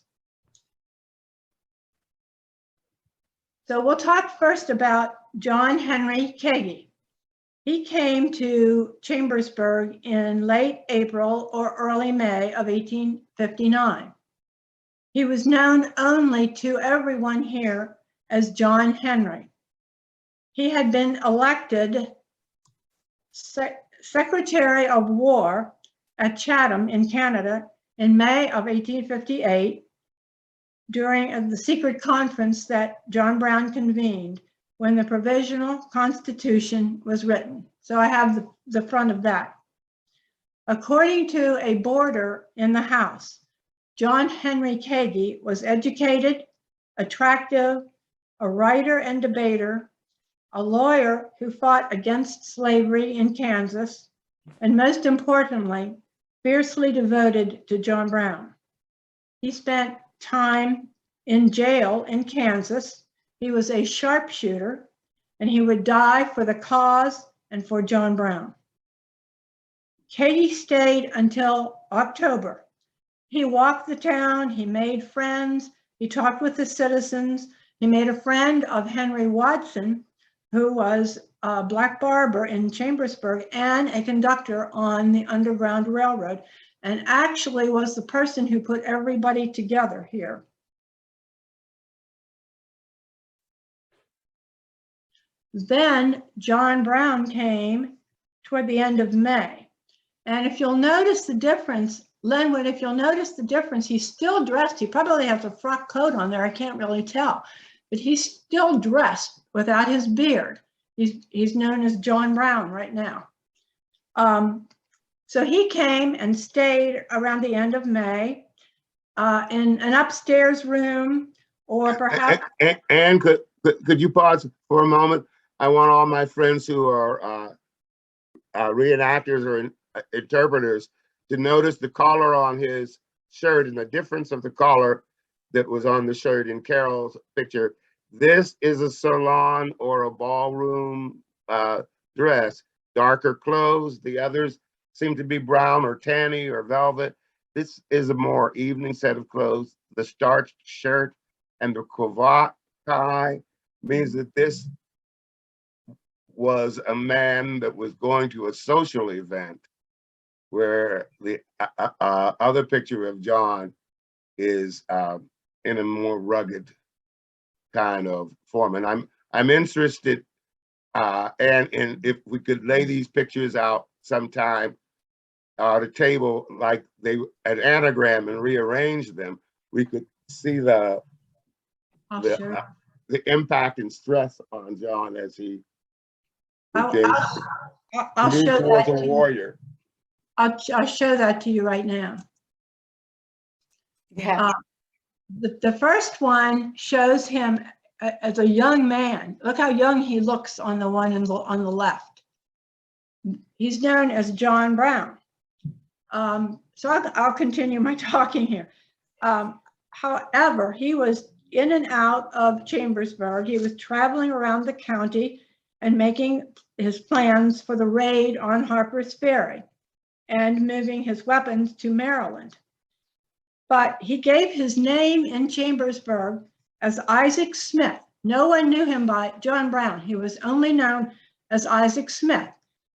So we'll talk first about John Henry Kagi. He came to Chambersburg in late April or early May of 1859. He was known only to everyone here as John Henry. He had been elected Secretary of War at Chatham in Canada in May of 1858 during the secret conference that John Brown convened when the Provisional Constitution was written. So I have the front of that. According to a boarder in the house, John Henry Kagi was educated, attractive, a writer and debater, a lawyer who fought against slavery in Kansas, and most importantly, fiercely devoted to John Brown. He spent time in jail in Kansas. He was a sharpshooter, and he would die for the cause and for John Brown. Kagi stayed until October. He walked the town, he made friends, he talked with the citizens, he made a friend of Henry Watson, who was a black barber in Chambersburg and a conductor on the Underground Railroad, and actually was the person who put everybody together here. Then John Brown came toward the end of May. And if you'll notice the difference, Lenwood, if you'll notice the difference, he's still dressed. He probably has a frock coat on there, I can't really tell, but he's still dressed without his beard. He's known as John Brown right now. So he came and stayed around the end of May in an upstairs room, or perhaps. And could you pause for a moment? I want all my friends who are reenactors or interpreters to notice the collar on his shirt and the difference of the collar that was on the shirt in Carol's picture. This is a salon or a ballroom dress, darker clothes. The others seem to be brown or tanny or velvet. This is a more evening set of clothes. The starched shirt and the cravat tie means that this was a man that was going to a social event where the other picture of John is in a more rugged kind of form. And I'm interested, and if we could lay these pictures out sometime at a table, like an anagram, and rearrange them, we could see the impact and stress on John as he became I'll show that a warrior. I'll show that to you right now. Yeah. The first one shows him as a young man. Look how young he looks on the one on the left. He's known as John Brown. So I'll continue my talking here. However, he was in and out of Chambersburg. He was traveling around the county and making his plans for the raid on Harper's Ferry and moving his weapons to Maryland. But he gave his name in Chambersburg as Isaac Smith. No one knew him by John Brown. He was only known as Isaac Smith.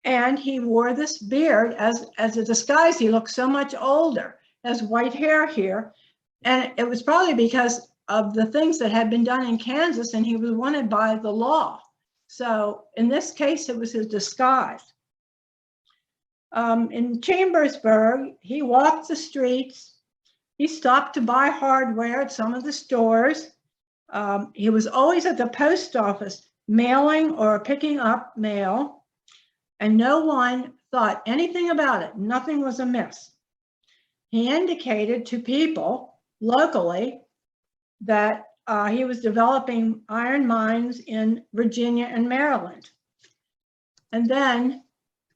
And he wore this beard as a disguise. He looked so much older, has white hair here. And it was probably because of the things that had been done in Kansas, and he was wanted by the law. So in this case, it was his disguise. In Chambersburg, he walked the streets. He stopped to buy hardware at some of the stores. He was always at the post office mailing or picking up mail, and no one thought anything about it. Nothing was amiss. He indicated to people locally that he was developing iron mines in Virginia and Maryland. And then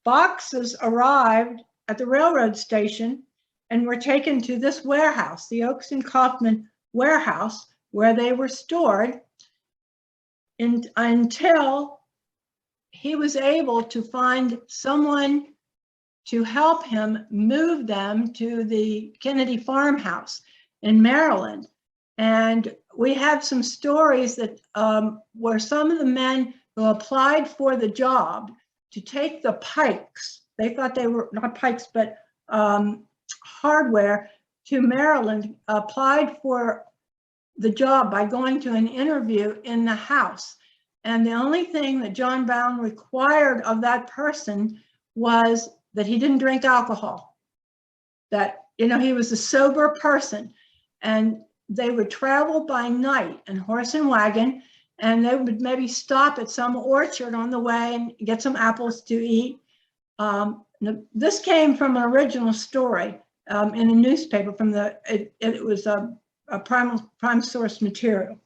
boxes arrived at the railroad station and were taken to this warehouse, the Oakes and Kaufman warehouse, where they were stored until he was able to find someone to help him move them to the Kennedy farmhouse in Maryland. And we have some stories that where some of the men who applied for the job to take the pikes, they thought they were not pikes, but hardware to Maryland, applied for the job by going to an interview in the house. And the only thing that John Brown required of that person was that he didn't drink alcohol, that, you know, he was a sober person. And they would travel by night in horse and wagon, and they would maybe stop at some orchard on the way and get some apples to eat. This came from an original story in a newspaper from it was a prime source material.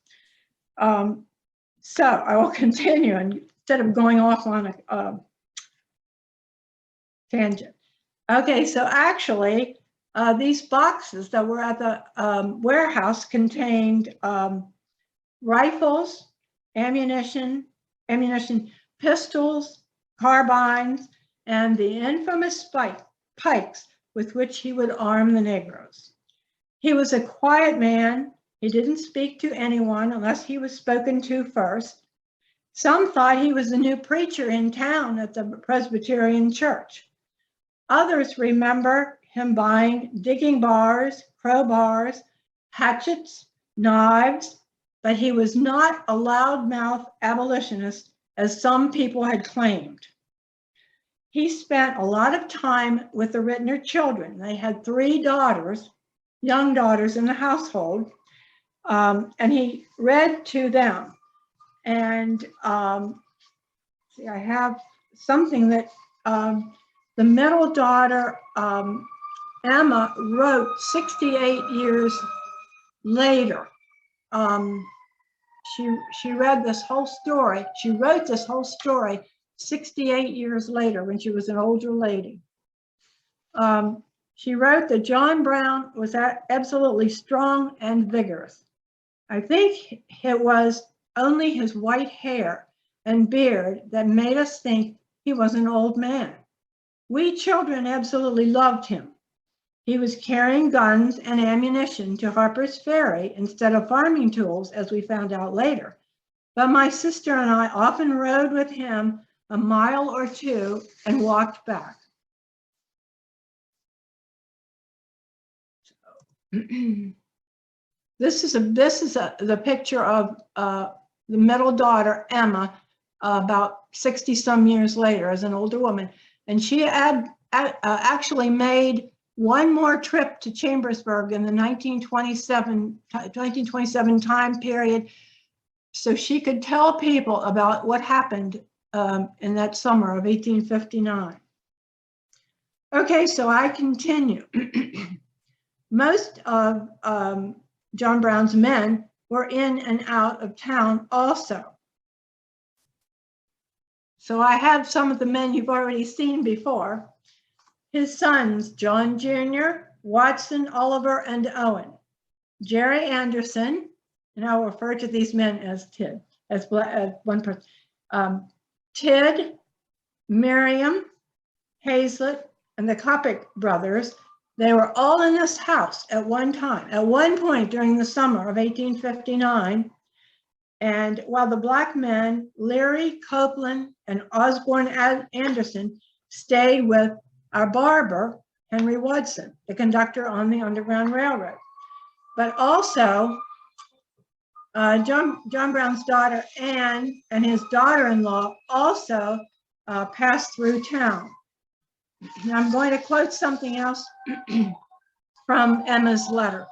So I will continue instead of going off on a tangent. Okay, so actually, these boxes that were at the warehouse contained rifles, ammunition, pistols, carbines, and the infamous pikes with which he would arm the Negroes. He was a quiet man. He didn't speak to anyone unless he was spoken to first. Some thought he was the new preacher in town at the Presbyterian Church. Others remember him buying digging bars, crowbars, hatchets, knives, but he was not a loudmouth abolitionist as some people had claimed. He spent a lot of time with the Rittner children. They had 3 daughters, young daughters in the household, and he read to them. And see, I have something that the middle daughter, Emma, wrote 68 years later. She read this whole story. She wrote this whole story 68 years later when she was an older lady. She wrote that John Brown was absolutely strong and vigorous. I think it was only his white hair and beard that made us think he was an old man. We children absolutely loved him. He was carrying guns and ammunition to Harper's Ferry instead of farming tools, as we found out later. But my sister and I often rode with him a mile or two, and walked back. This is the picture of the middle daughter, Emma, about 60 some years later as an older woman. And she actually made one more trip to Chambersburg in the 1927 time period, so she could tell people about what happened in that summer of 1859. Okay, so I continue. Most of John Brown's men were in and out of town also. So I have some of the men you've already seen before. His sons, John Jr., Watson, Oliver, and Owen. Jerry Anderson, and I'll refer to these men as Tid, as one person. Tid, Miriam, Hazlitt, and the Coppock brothers, they were all in this house at one time, at one point during the summer of 1859. And while the black men, Leary, Copeland, and Osborne Anderson, stayed with our barber, Henry Woodson, the conductor on the Underground Railroad. But also, John Brown's daughter, Anne, and his daughter-in-law also passed through town. And I'm going to quote something else from Emma's letter.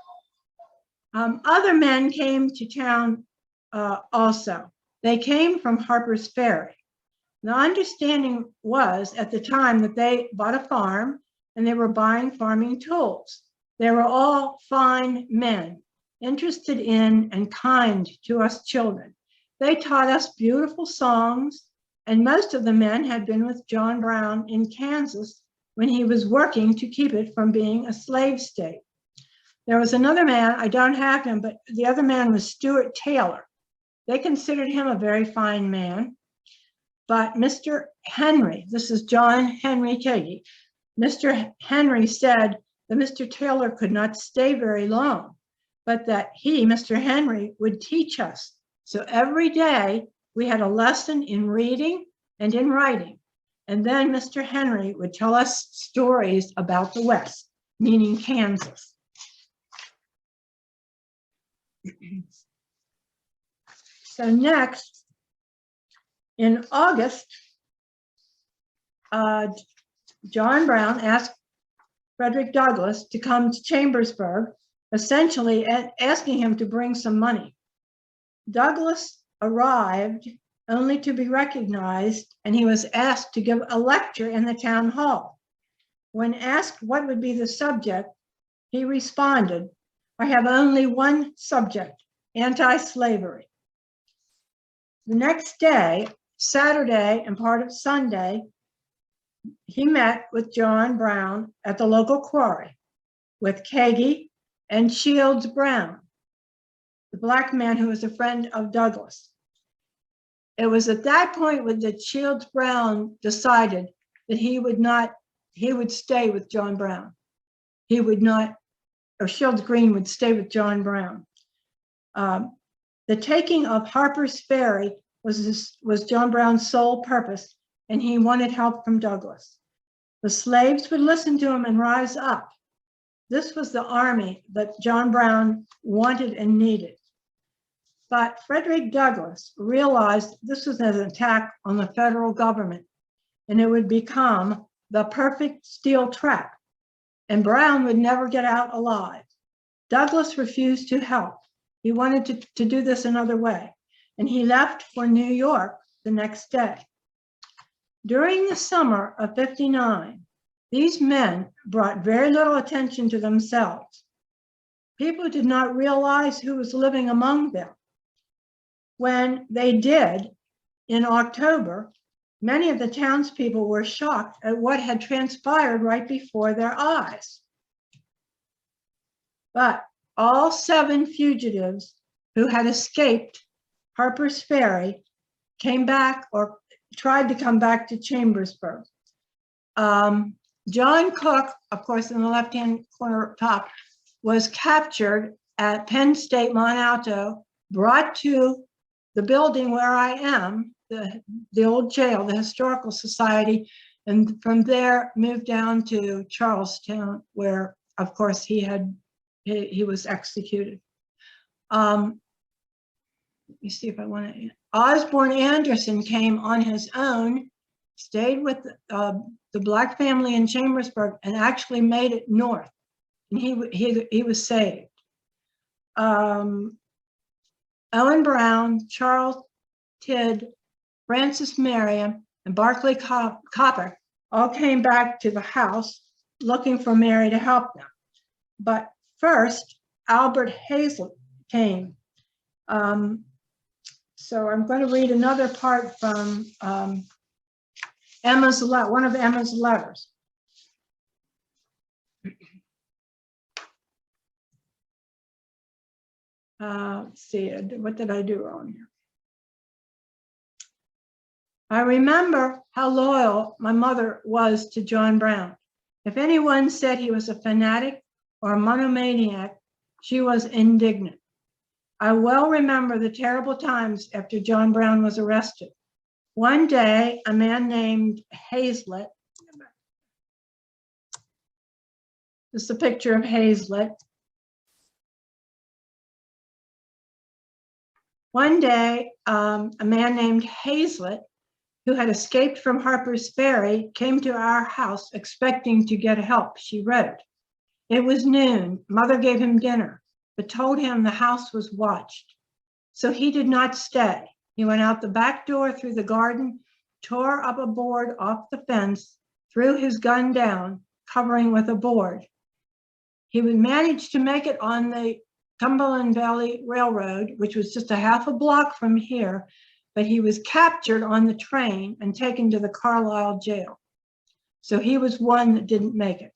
Other men came to town also. They came from Harper's Ferry. The understanding was at the time that they bought a farm and they were buying farming tools. They were all fine men, interested in and kind to us children. They taught us beautiful songs, and most of the men had been with John Brown in Kansas when he was working to keep it from being a slave state. There was another man, I don't have him, but the other man was Stuart Taylor. They considered him a very fine man. But Mr. Henry, this is John Henry Kagi, Mr. Henry said that Mr. Taylor could not stay very long, but that he, Mr. Henry, would teach us. So every day we had a lesson in reading and in writing. And then Mr. Henry would tell us stories about the West, meaning Kansas. So next, in August, John Brown asked Frederick Douglass to come to Chambersburg, essentially asking him to bring some money. Douglass arrived only to be recognized, and he was asked to give a lecture in the town hall. When asked what would be the subject, he responded, "I have only one subject, anti-slavery." The next day, Saturday and part of Sunday, he met with John Brown at the local quarry with Kagi and Shields Brown, the black man who was a friend of Douglass. It was at that point that Shields Brown decided that he would stay with John Brown. He would not, or Shields Green would stay with John Brown. The taking of Harper's Ferry was John Brown's sole purpose, and he wanted help from Douglass. The slaves would listen to him and rise up. This was the army that John Brown wanted and needed. But Frederick Douglass realized this was an attack on the federal government, and it would become the perfect steel trap, and Brown would never get out alive. Douglass refused to help. He wanted to do this another way, and he left for New York the next day. During the summer of '59, these men brought very little attention to themselves. People did not realize who was living among them. When they did, in October, many of the townspeople were shocked at what had transpired right before their eyes. But all 7 fugitives who had escaped Harper's Ferry came back or tried to come back to Chambersburg. John Cook, of course, in the left-hand corner top, was captured at Penn State, Mont Alto, brought to the building where I am, the old jail, the Historical Society, and from there moved down to Charlestown, where, of course, he was executed. Let me see if I want to. Osborne Anderson came on his own, stayed with the Black family in Chambersburg, and actually made it north, and he was saved. Owen Brown, Charles Tidd, Francis Merriam, and Barclay Copper all came back to the house looking for Mary to help them. But first, Albert Hazlett came. So I'm going to read another part from one of Emma's letters. Let's see, what did I do wrong here? I remember how loyal my mother was to John Brown. If anyone said he was a fanatic or a monomaniac, she was indignant. I well remember the terrible times after John Brown was arrested. One day, a man named Hazlett, this is a picture of Hazlett. One day, a man named Hazlett, who had escaped from Harper's Ferry, came to our house expecting to get help, she wrote. It was noon. Mother gave him dinner, but told him the house was watched. So he did not stay. He went out the back door through the garden, tore up a board off the fence, threw his gun down, covering with a board. He would manage to make it on the Cumberland Valley Railroad, which was just a half a block from here, but he was captured on the train and taken to the Carlisle jail. So he was one that didn't make it.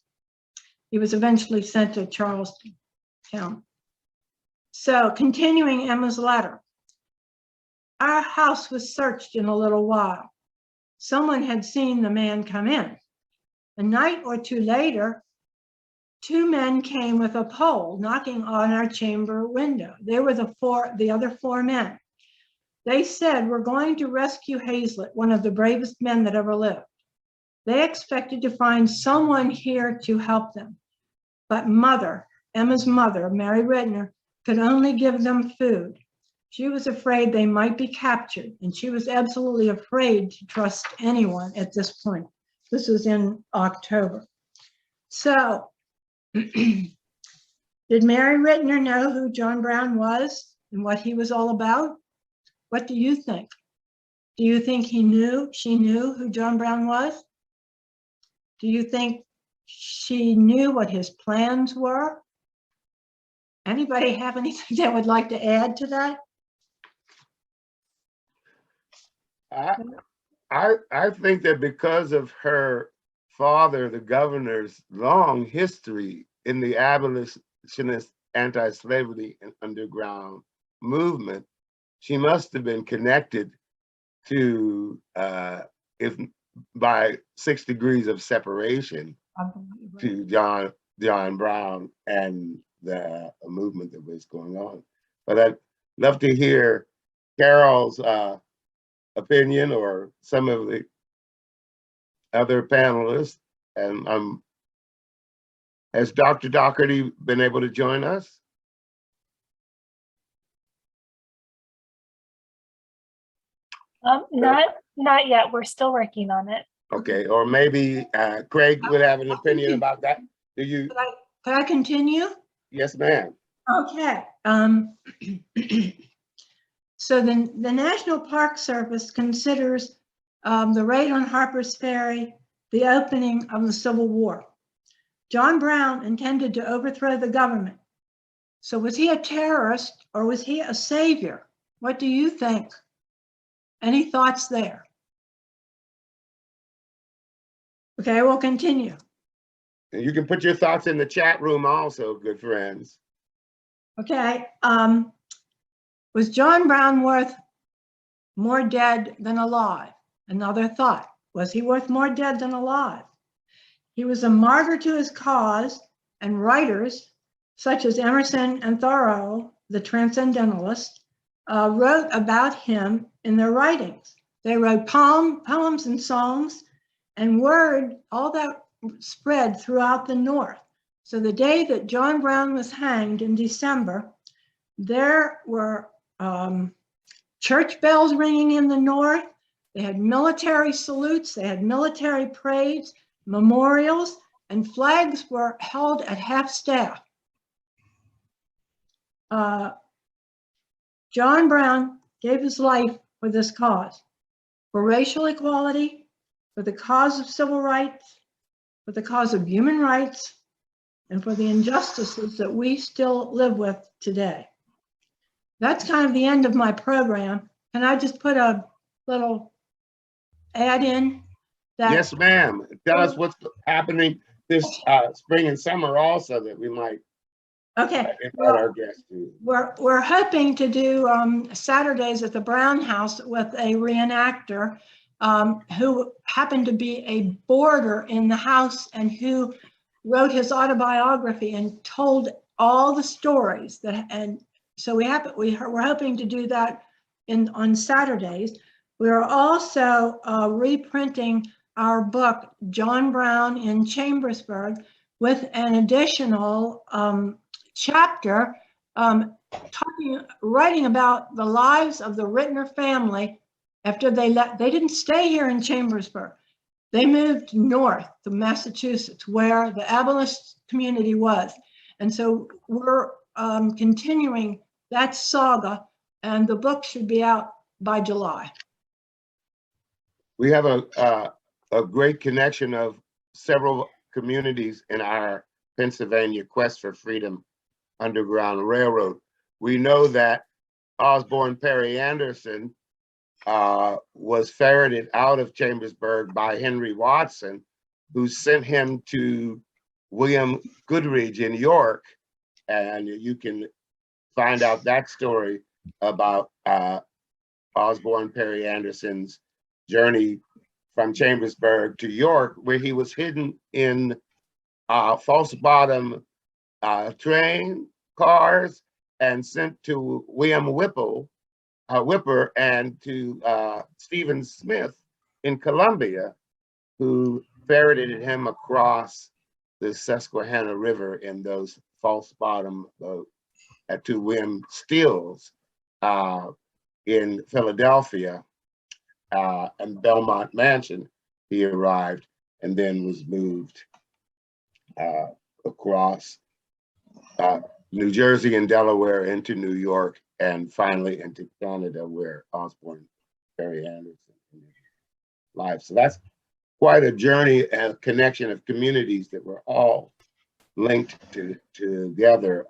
He was eventually sent to Charlestown. So continuing Emma's letter, our house was searched in a little while. Someone had seen the man come in. A night or two later, two men came with a pole knocking on our chamber window. They were the other four men. They said, we're going to rescue Hazlett, one of the bravest men that ever lived. They expected to find someone here to help them. But mother, Emma's mother, Mary Ridner, could only give them food. She was afraid they might be captured, and she was absolutely afraid to trust anyone at this point. This was in October. So, did Mary Ridner know who John Brown was and what he was all about? What do you think? Do you think she knew who John Brown was? Do you think she knew what his plans were? Anybody have anything they would like to add to that? I think that because of her father, the governor's long history in the abolitionist anti-slavery and underground movement, she must have been connected to, if by 6 degrees of separation, to John Brown and the movement that was going on. But I'd love to hear Carol's opinion or some of the other panelists. And has Dr. Doherty been able to join us? Not yet. We're still working on it. Okay, or maybe Craig would have an opinion about that. Do you? Could I continue? Yes, ma'am. Okay. So the National Park Service considers the raid on Harper's Ferry the opening of the Civil War. John Brown intended to overthrow the government. So was he a terrorist or was he a savior? What do you think? Any thoughts there? Okay, we'll continue. And you can put your thoughts in the chat room also, good friends. Okay, was John Brown worth more dead than alive? Another thought, was he worth more dead than alive? He was a martyr to his cause, and writers such as Emerson and Thoreau, the transcendentalist, wrote about him in their writings. They wrote poems and songs, and word, all that spread throughout the North. So the day that John Brown was hanged in December, there were church bells ringing in the North. They had military salutes, they had military parades, memorials, and flags were held at half staff. John Brown gave his life for this cause, for racial equality, for the cause of civil rights, for the cause of human rights, and for the injustices that we still live with today. That's kind of the end of my program. Can I just put a little add in? That Yes, ma'am. Tell us what's happening this spring and summer also that we might okay. invite our guests to. We're hoping to do Saturdays at the Brown House with a reenactor who happened to be a boarder in the house and who wrote his autobiography and told all the stories that, and so we're hoping to do that on Saturdays. We are also reprinting our book, John Brown in Chambersburg, with an additional chapter writing about the lives of the Rittner family after they didn't stay here in Chambersburg. They moved north to Massachusetts, where the abolitionist community was. And so we're continuing that saga, and the book should be out by July. We have a great connection of several communities in our Pennsylvania Quest for Freedom Underground Railroad. We know that Osborne Perry Anderson was ferreted out of Chambersburg by Henry Watson, who sent him to William Goodrich in York. And you can find out that story about Osborne Perry Anderson's journey from Chambersburg to York, where he was hidden in false bottom train cars and sent to William Whipper and to Stephen Smith in Columbia, who ferreted him across the Susquehanna River in those false bottom boats to William Stills in Philadelphia and Belmont Mansion. He arrived and then was moved across New Jersey and Delaware into New York, and finally into Canada, where Osborne Perry Anderson live. So that's quite a journey and a connection of communities that were all linked together.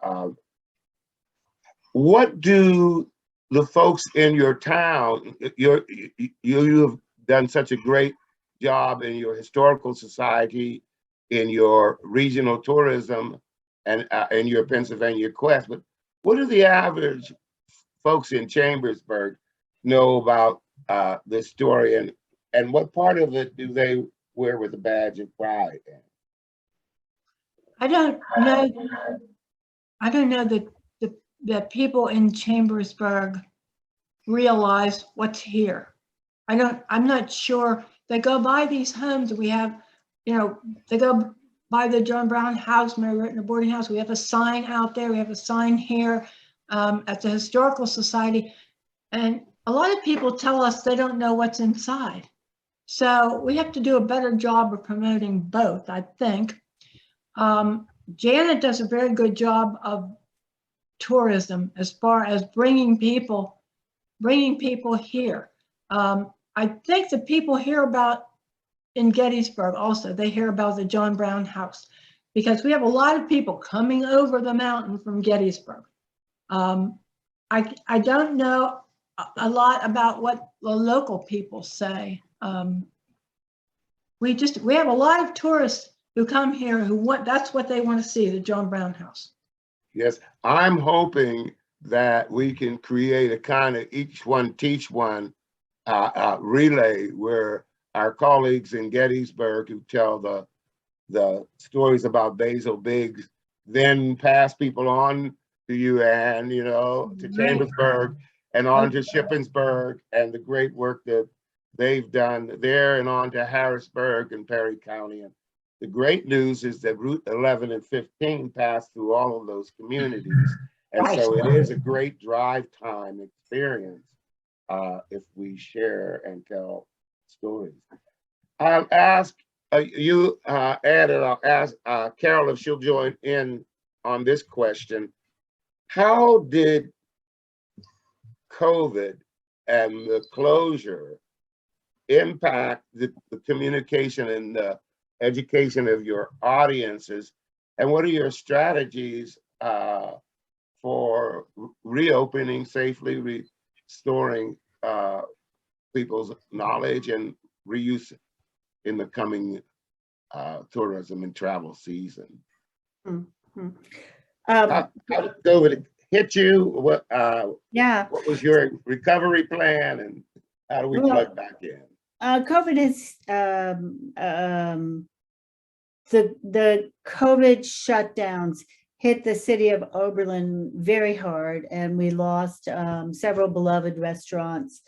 What do the folks in your town, you have done such a great job in your historical society, in your regional tourism, and in your Pennsylvania Quest, but what do the average folks in Chambersburg know about this story, and what part of it do they wear with a badge of pride? I don't know that people in Chambersburg realize what's here. I'm not sure. They go by these homes. We have, they go by the John Brown house, Mary Rittner boarding house. We have a sign out there. We have a sign here at the Historical Society. And a lot of people tell us they don't know what's inside. So we have to do a better job of promoting both, I think. Janet does a very good job of tourism as far as bringing people here. I think the people hear about in Gettysburg also, they hear about the John Brown house, because we have a lot of people coming over the mountain from Gettysburg. I don't know a lot about what the local people say. We have a lot of tourists who come here that's what they want to see, the John Brown house. Yes, I'm hoping that we can create a kind of each one teach one relay where our colleagues in Gettysburg who tell the stories about Basil Biggs then pass people on to you and to Chambersburg, and on to Shippensburg and the great work that they've done there, and on to Harrisburg and Perry County. And the great news is that Route 11 and 15 pass through all of those communities. And so it is a great drive time experience if we share and tell stories. I'll ask you, Ed, and I'll ask Carol if she'll join in on this question. How did COVID and the closure impact the communication and the education of your audiences? And what are your strategies for reopening safely, restoring people's knowledge and reuse in the coming tourism and travel season? Mm-hmm. How did COVID hit you? What was your recovery plan, and how do we plug back in? COVID is the COVID shutdowns hit the city of Oberlin very hard, and we lost several beloved restaurants.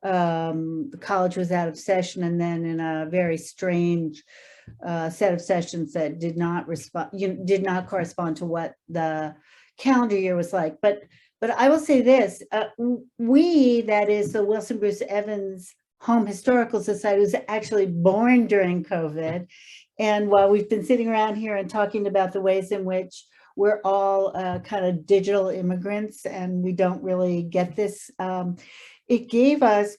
The college was out of session, and then in a very strange set of sessions that did not correspond to what the calendar year was like. But I will say this: that is the Wilson Bruce Evans Home Historical Society, was actually born during COVID. And while we've been sitting around here and talking about the ways in which we're all kind of digital immigrants and we don't really get this, it gave us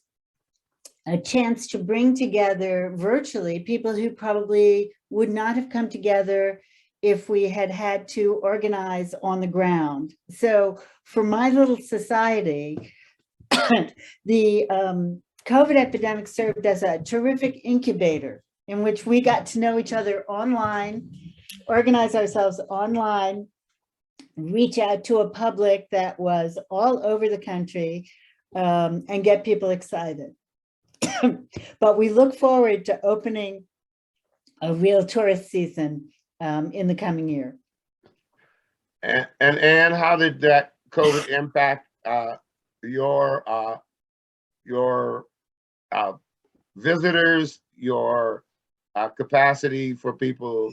a chance to bring together virtually people who probably would not have come together if we had had to organize on the ground. So for my little society, the COVID epidemic served as a terrific incubator in which we got to know each other online, organize ourselves online, reach out to a public that was all over the country, and get people excited. But we look forward to opening a real tourist season in the coming year. And Anne, how did that COVID impact your visitors, your capacity for people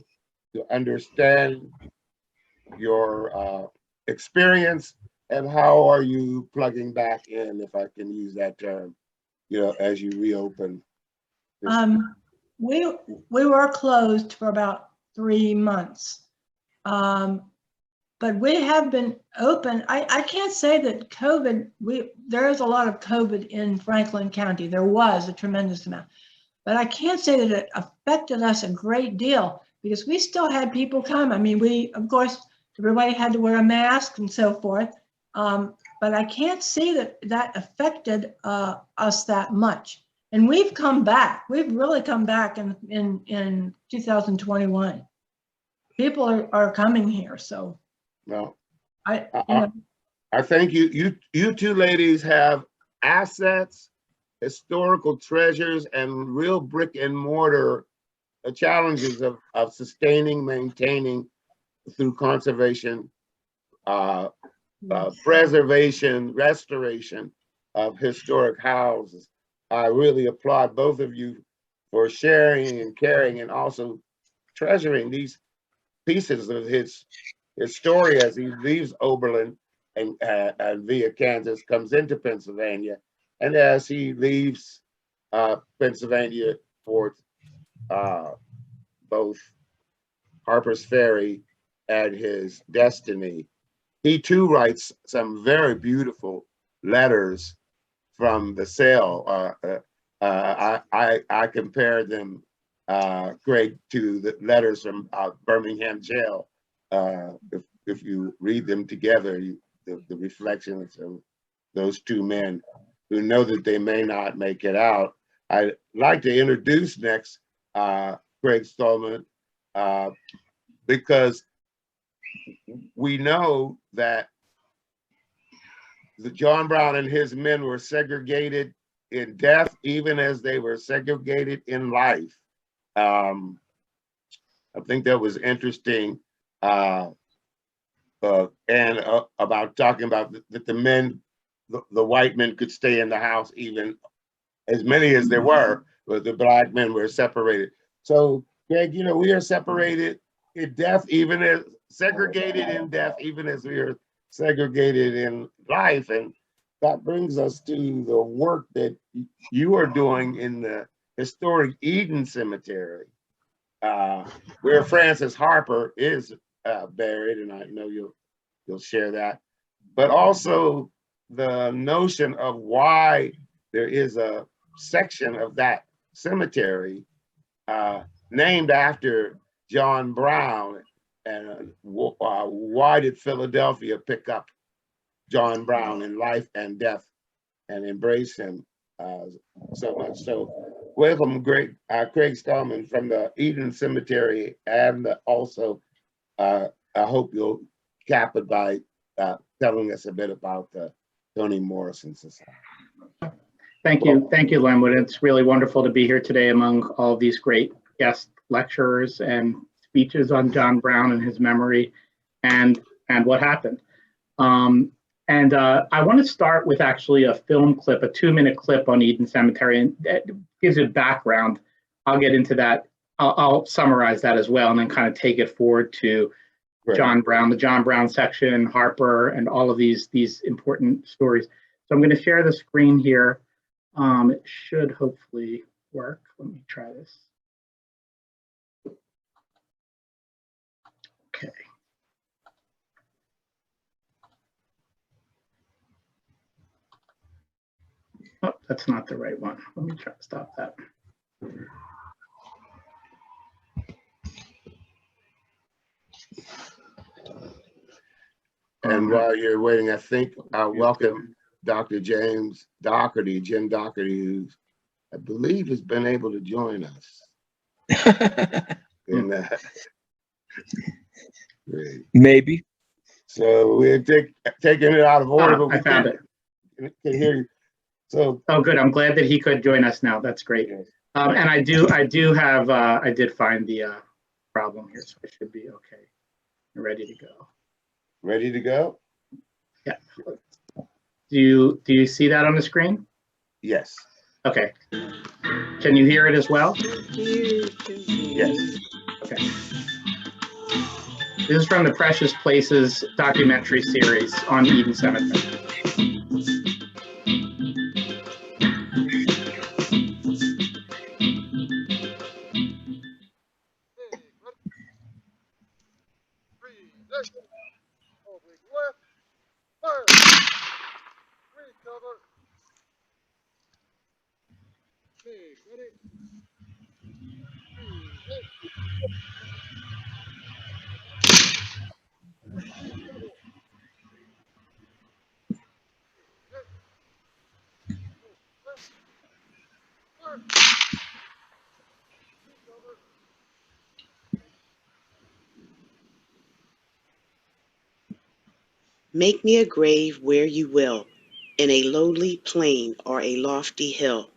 to understand your experience, and how are you plugging back in, if I can use that term, as you reopen? We were closed for about 3 months, but we have been open. I can't say that COVID, there is a lot of COVID in Franklin County. There was a tremendous amount, but I can't say that it affected us a great deal because we still had people come. I mean, of course, everybody had to wear a mask and so forth, but I can't see that affected us that much. And we've come back. We've really come back in 2021. People are coming here, so. Well, I think you two ladies have assets, historical treasures, and real brick and mortar challenges of sustaining, maintaining through conservation, preservation, restoration of historic houses. I really applaud both of you for sharing and caring and also treasuring these pieces of his story as he leaves Oberlin and via Kansas comes into Pennsylvania, and as he leaves Pennsylvania for both Harper's Ferry and his destiny. He too writes some very beautiful letters from the cell. I compare them, Greg, to the letters from Birmingham jail. If you read them together, the reflections of those two men who know that they may not make it out. I'd like to introduce next Craig Stallman, because we know that the John Brown and his men were segregated in death, even as they were segregated in life. I think that was interesting, and about talking about that the men the white men could stay in the house, even as many as there were, but the black men were separated. So, Greg, you know, we are separated in death, even as segregated in death, even as we are segregated in life. And that brings us to the work that you are doing in the historic Eden Cemetery, where Francis Harper is buried, and I know you'll share that. But also the notion of why there is a section of that cemetery named after John Brown, and why did Philadelphia pick up John Brown in life and death and embrace him so much? So welcome, Craig Stallman from the Eden Cemetery, and also I hope you'll cap it by telling us a bit about the Toni Morrison Society. Thank you, Lenwood. It's really wonderful to be here today among all these great guest lecturers and speeches on John Brown and his memory and what happened. And I want to start with actually a film clip, a 2-minute clip on Eden Cemetery, and it gives you a background. I'll get into that. I'll summarize that as well, and then kind of take it forward to John Brown, the John Brown section, Harper, and all of these important stories. So I'm going to share the screen here. It should hopefully work. Let me try this. Okay. Oh, that's not the right one. Let me try to stop that. And while you're waiting, I think I'll welcome Dr. James Doherty, Jim Doherty, who I believe has been able to join us. Great. Maybe. So we're taking it out of order, but I found it. Can hear you. So, oh, good. I'm glad that he could join us now. That's great. Yes. And I did find the problem here, so I should be okay. I'm ready to go. Ready to go? Yeah. Do you see that on the screen? Yes. Okay. Can you hear it as well? Yes. Okay. This is from the Precious Places documentary series on Eden Cemetery. Make me a grave where you will, in a lowly plain or a lofty hill.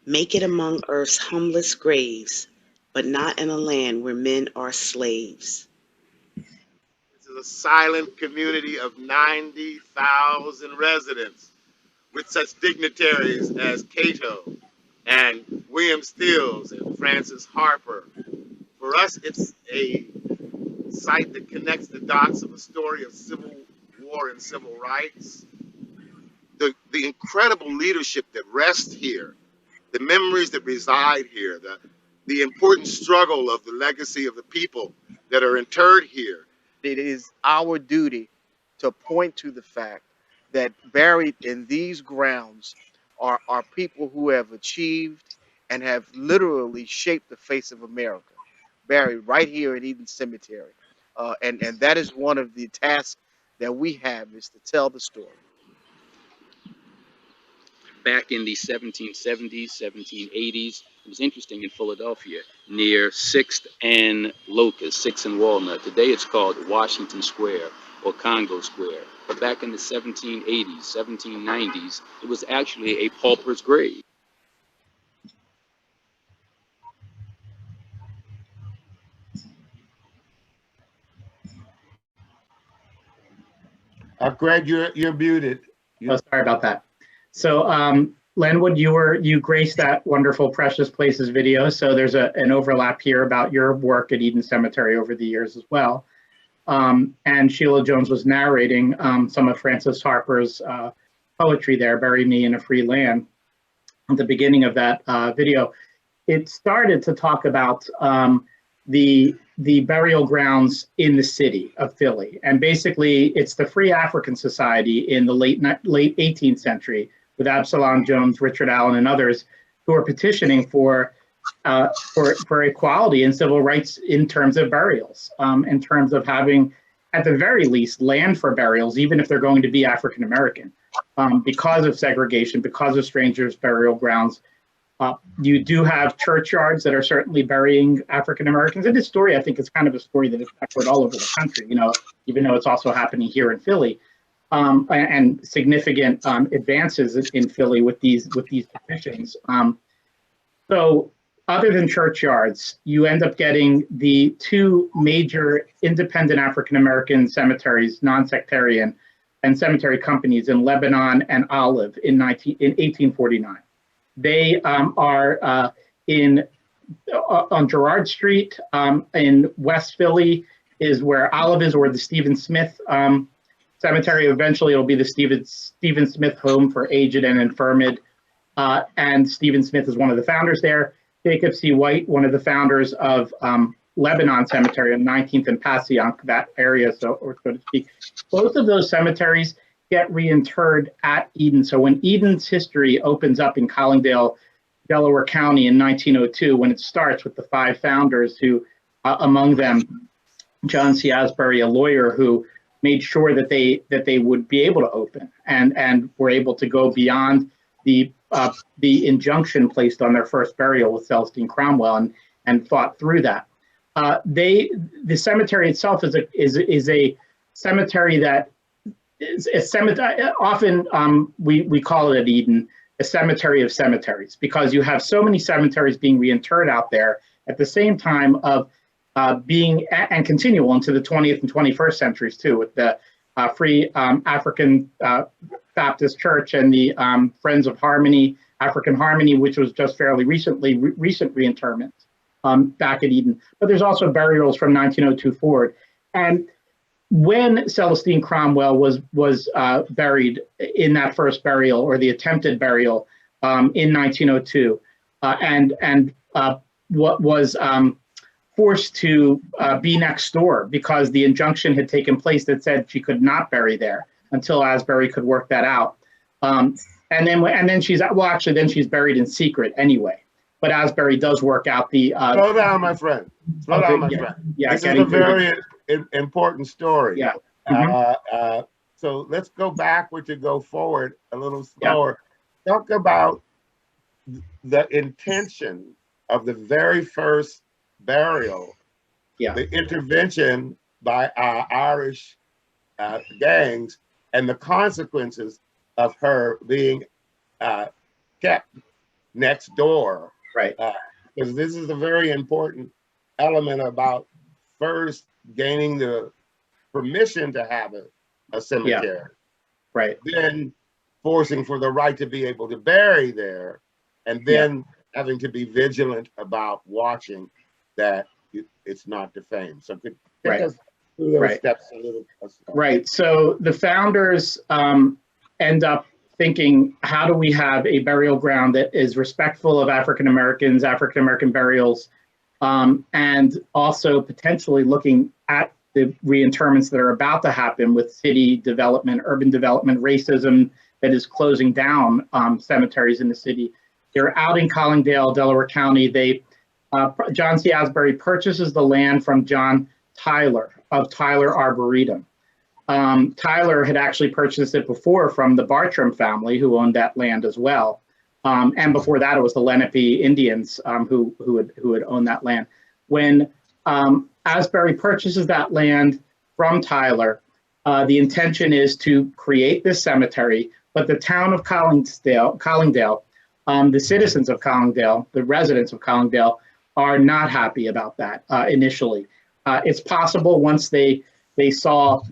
Make it among earth's humblest graves, but not in a land where men are slaves. This is a silent community of 90,000 residents with such dignitaries as Cato and William Stills and Francis Harper. For us, it's a site that connects the dots of a story of civil war and civil rights. The incredible leadership that rests here, the memories that reside here, the important struggle of the legacy of the people that are interred here. It is our duty to point to the fact that buried in these grounds are people who have achieved and have literally shaped the face of America, buried right here at Eden Cemetery. And that is one of the tasks that we have, is to tell the story. Back in the 1770s, 1780s, it was interesting in Philadelphia near 6th and Locust, 6th and Walnut. Today it's called Washington Square or Congo Square. But back in the 1780s, 1790s, it was actually a pauper's grave. Greg, you're muted. Oh, sorry about that. So Lenwood, you graced that wonderful Precious Places video. So there's an overlap here about your work at Eden Cemetery over the years as well. And Sheila Jones was narrating some of Francis Harper's poetry there, Bury Me in a Free Land, at the beginning of that video. It started to talk about the burial grounds in the city of Philly. And basically, it's the Free African Society in the late 18th century with Absalom Jones, Richard Allen, and others who are petitioning for equality and civil rights in terms of burials, in terms of having, at the very least, land for burials, even if they're going to be African American, because of segregation, because of strangers' burial grounds. You do have churchyards that are certainly burying African Americans. And this story, I think, is kind of a story that is echoed all over the country, you know, even though it's also happening here in Philly, and significant advances in Philly with these petitions. So other than churchyards, you end up getting the two major independent African American cemeteries, non-sectarian, and cemetery companies in Lebanon and Olive in 1849. They are on Girard Street in West Philly is where Olive is, or the Stephen Smith Cemetery. Eventually, it'll be the Stephen Smith Home for Aged and Infirmed, and Stephen Smith is one of the founders there. Jacob C. White, one of the founders of Lebanon Cemetery on 19th and Passyunk, that area, so to speak. Both of those cemeteries get reinterred at Eden. So when Eden's history opens up in Collingdale, Delaware County in 1902, when it starts with the 5 founders who, among them, John C. Asbury, a lawyer who made sure that they would be able to open and were able to go beyond the injunction placed on their first burial with Celestine Cromwell and fought through that. The cemetery itself is a cemetery that is a cemetery. Often we call it at Eden a cemetery of cemeteries, because you have so many cemeteries being reinterred out there at the same time of being and continual into the 20th and 21st centuries too, with the Free African Baptist Church and the Friends of Harmony, African Harmony, which was just fairly recent reinterment back at Eden. But there's also burials from 1902 forward. And when Celestine Cromwell was buried in that first burial, or the attempted burial in 1902, and what was forced to be next door because the injunction had taken place that said she could not bury there until Asbury could work that out. And then she's buried in secret anyway. But Asbury does work out the. Slow down, my friend. Slow down, my friend. Yeah, this is a very important story. Yeah. So let's go backward to go forward a little slower. Yeah. Talk about the intention of the very first burial, the intervention by our Irish gangs, and the consequences of her being kept next door. Right. Because this is a very important element about first gaining the permission to have a cemetery. Yeah. Right. Then forcing for the right to be able to bury there, and then having to be vigilant about watching that it's not defamed. So could take us through those steps a little. Right. So the founders end up thinking, how do we have a burial ground that is respectful of African American burials, and also potentially looking at the reinterments that are about to happen with city development, urban development, racism that is closing down cemeteries in the city. They're out in Collingdale, Delaware County. John C. Asbury purchases the land from John Tyler of Tyler Arboretum. Tyler had actually purchased it before from the Bartram family, who owned that land as well. And before that, it was the Lenape Indians who had owned that land. When Asbury purchases that land from Tyler, the intention is to create this cemetery, but the town of Collingdale, the citizens of Collingdale, the residents of Collingdale, are not happy about that initially. It's possible once they saw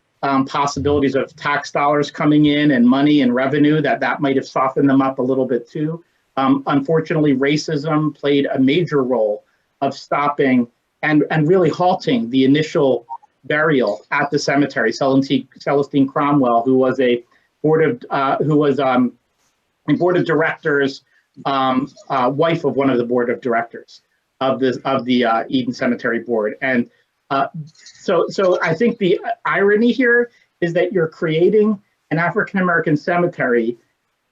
possibilities of tax dollars coming in and money and revenue, that might have softened them up a little bit too. Unfortunately, racism played a major role of stopping and really halting the initial burial at the cemetery. Celestine Cromwell, who was a board of directors, wife of one of the board of directors of the Eden Cemetery Board. And so I think the irony here is that you're creating an African-American cemetery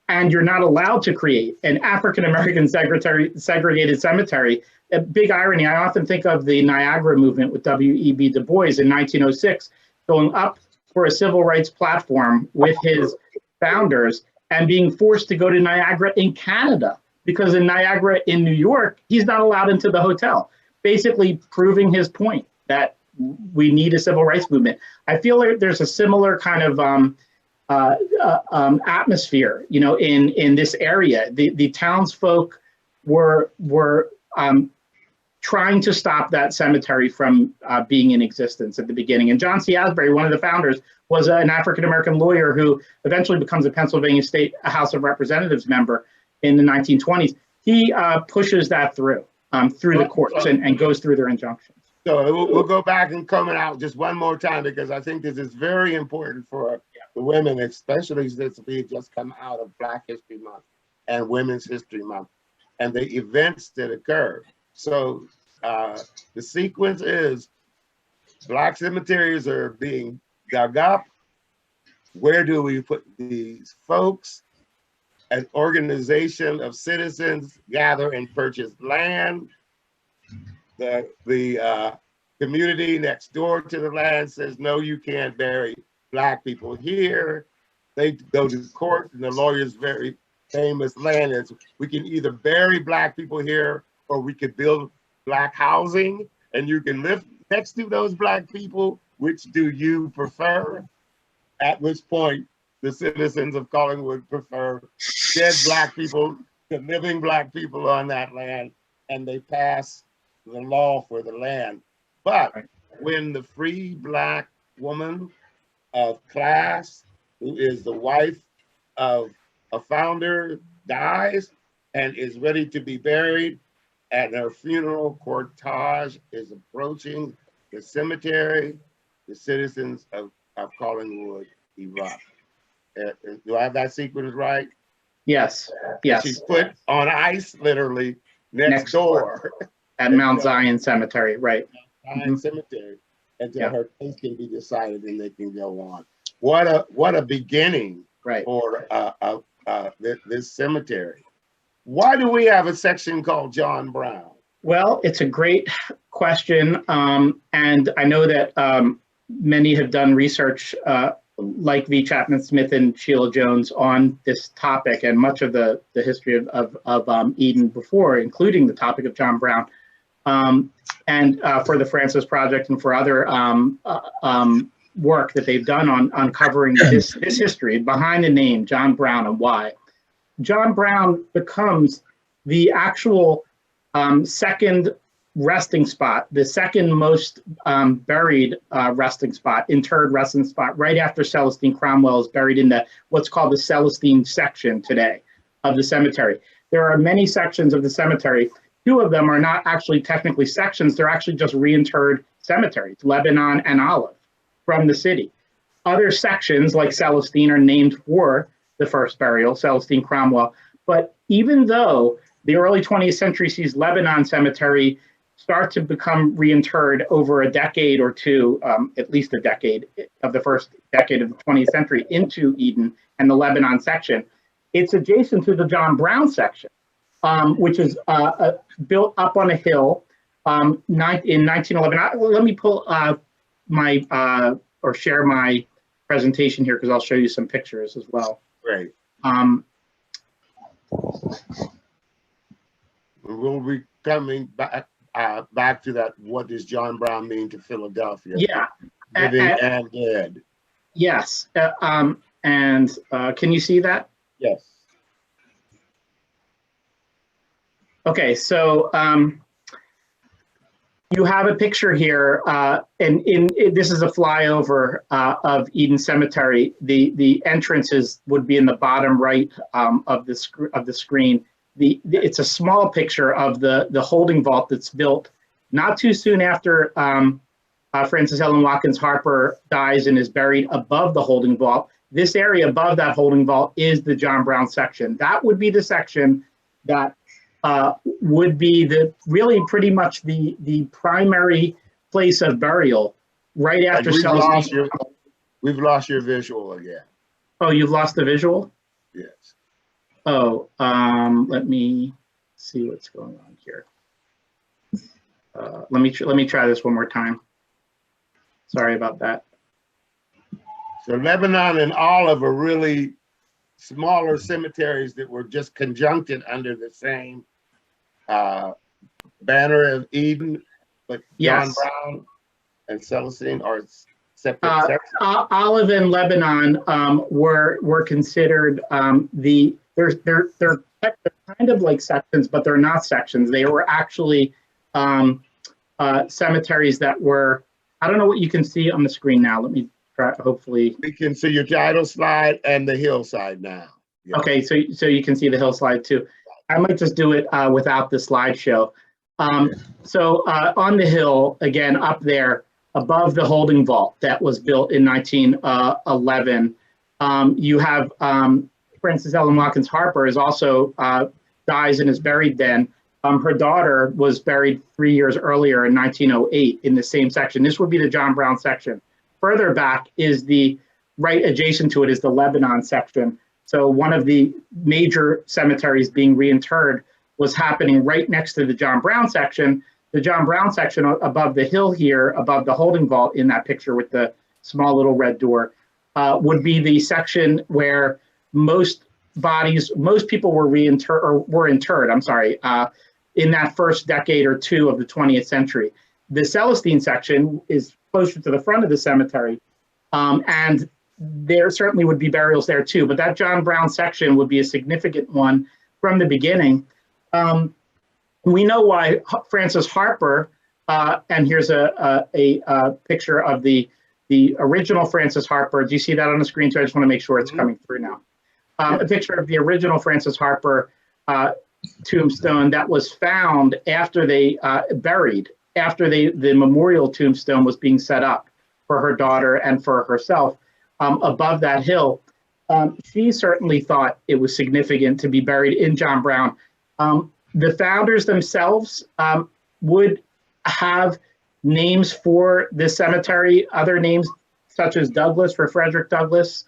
and you're not allowed to create an African-American segregated cemetery. A big irony. I often think of the Niagara movement with W.E.B. Du Bois in 1906, going up for a civil rights platform with his founders and being forced to go to Niagara in Canada, because in Niagara in New York, he's not allowed into the hotel, basically proving his point that we need a civil rights movement. I feel like there's a similar kind of atmosphere, you know, in this area. The townsfolk were trying to stop that cemetery from being in existence at the beginning. And John C. Asbury, one of the founders, was an African-American lawyer who eventually becomes a Pennsylvania State House of Representatives member in the 1920s. He pushes that through the courts and goes through their injunctions. So we'll go back and comment out just one more time, because I think this is very important for the women, especially since we just come out of Black History Month and Women's History Month and the events that occur. So the sequence is Black cemeteries are being dug up. Where do we put these folks? An organization of citizens gather and purchase land. The community next door to the land says, no, you can't bury Black people here. They go to court, and the lawyer's very famous land is, we can either bury Black people here, or we could build Black housing, and you can live next to those Black people. Which do you prefer? At which point, the citizens of Collingwood prefer dead Black people to living Black people on that land, and they pass the law for the land. But when the free Black woman of class, who is the wife of a founder, dies and is ready to be buried, and her funeral cortege is approaching the cemetery, the citizens of Collingwood erupt. Do I have that sequence right? Yes, yes. She's put on ice, literally, next door. At Mount Zion Cemetery, right. Zion Cemetery, until her case can be decided and they can go on. What a beginning for this cemetery. Why do we have a section called John Brown? Well, it's a great question. And I know that many have done research like V. Chapman Smith and Sheila Jones on this topic, and much of the history of Eden before, including the topic of John Brown. And for the Francis Project and for other work that they've done on uncovering this history behind the name John Brown and why. John Brown becomes the actual second resting spot, the second most buried resting spot, interred resting spot, right after Celestine Cromwell is buried in what's called the Celestine section today of the cemetery. There are many sections of the cemetery. Two of them are not actually technically sections, they're actually just reinterred cemeteries, Lebanon and Olive, from the city. Other sections, like Celestine, are named for the first burial, Celestine Cromwell. But even though the early 20th century sees Lebanon Cemetery start to become reinterred over a decade or two, at least a decade of the first decade of the 20th century into Eden and the Lebanon section, it's adjacent to the John Brown section, which is built up on a hill in 1911. Let me pull share my presentation here, because I'll show you some pictures as well. Great. We'll be coming back to that. What does John Brown mean to Philadelphia? Yeah. Living and dead. Yes. And can you see that? Yes. Okay, so You have a picture here, this is a flyover of Eden Cemetery. The entrances would be in the bottom right of the screen. It's a small picture of the holding vault that's built not too soon after Frances Ellen Watkins Harper dies and is buried above the holding vault. This area above that holding vault is the John Brown section. That would be the section that would be really pretty much the primary place of burial right after Celestine. We've lost your visual again. Oh, you've lost the visual? Yes. Oh, let me see what's going on here. Let me try this one more time. Sorry about that. So Lebanon and Olive are really smaller cemeteries that were just conjuncted under the same banner of Eden, but John Yes. Brown and Celestine are separate. Olive and Lebanon were considered they're kind of like sections, but they're not sections. They were actually cemeteries that were, I don't know what you can see on the screen now. Let me try, hopefully. We can see your title slide and the hillside now. Yeah. Okay, so you can see the hillside too. I might just do it without the slideshow. So on the hill, again, up there, above the holding vault that was built in 1911, you have Frances Ellen Watkins Harper is also dies and is buried then. Her daughter was buried 3 years earlier in 1908 in the same section. This would be the John Brown section. Further back is right adjacent to it is the Lebanon section. So one of the major cemeteries being reinterred was happening right next to the John Brown section. The John Brown section above the hill here, above the holding vault in that picture with the small little red door, would be the section where most people were interred, I'm sorry, in that first decade or two of the 20th century. The Celestine section is closer to the front of the cemetery, and there certainly would be burials there too, but that John Brown section would be a significant one from the beginning. We know why Frances Harper, and here's a picture of the original Frances Harper. Do you see that on the screen too? I just want to make sure it's coming through now. A picture of the original Frances Harper tombstone that was found after they after the memorial tombstone was being set up for her daughter and for herself above that hill. She certainly thought it was significant to be buried in John Brown. The founders themselves would have names for this cemetery, other names such as Douglas for Frederick Douglass,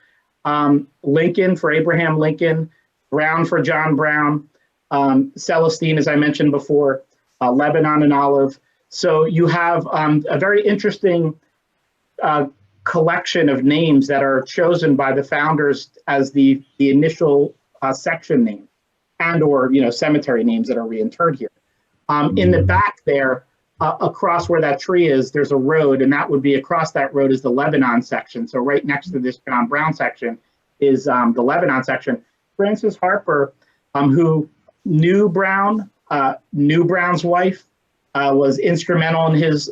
Lincoln for Abraham Lincoln, Brown for John Brown, Celestine, as I mentioned before, Lebanon and Olive. So you have a very interesting collection of names that are chosen by the founders as the initial section name and or cemetery names that are reinterred here. In the back there, across where that tree is, there's a road, and that would be across that road is the Lebanon section. So right next to this John Brown section is the Lebanon section. Frances Harper, who knew Brown, knew Brown's wife, was instrumental in his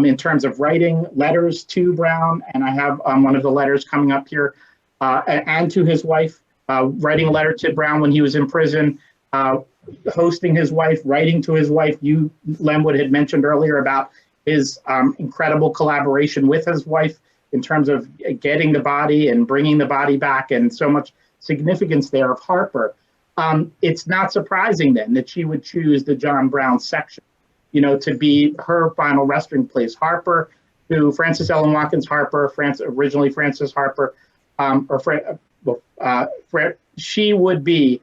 in terms of writing letters to Brown, and I have one of the letters coming up here, and to his wife, writing a letter to Brown when he was in prison, hosting his wife, writing to his wife. You, Lenwood, had mentioned earlier about his incredible collaboration with his wife in terms of getting the body and bringing the body back, and so much significance there of Harper. It's not surprising then that she would choose the John Brown section, to be her final resting place. Harper, who Frances Ellen Watkins Harper, originally Frances Harper, she would be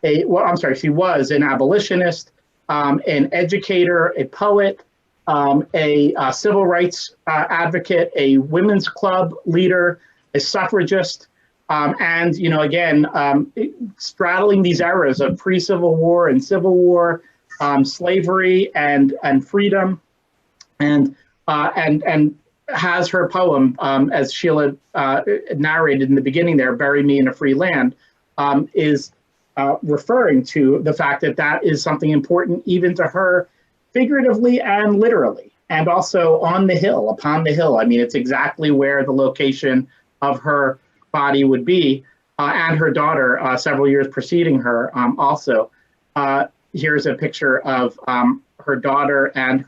she was an abolitionist, an educator, a poet, a civil rights advocate, a women's club leader, a suffragist. And again, straddling these eras of pre-Civil War and Civil War, slavery and freedom, and has her poem, as Sheila narrated in the beginning there, "Bury Me in a Free Land," is referring to the fact that is something important even to her figuratively and literally, and also on the hill, upon the hill. I mean, it's exactly where the location of her body would be, and her daughter several years preceding her also. Here's a picture of her daughter and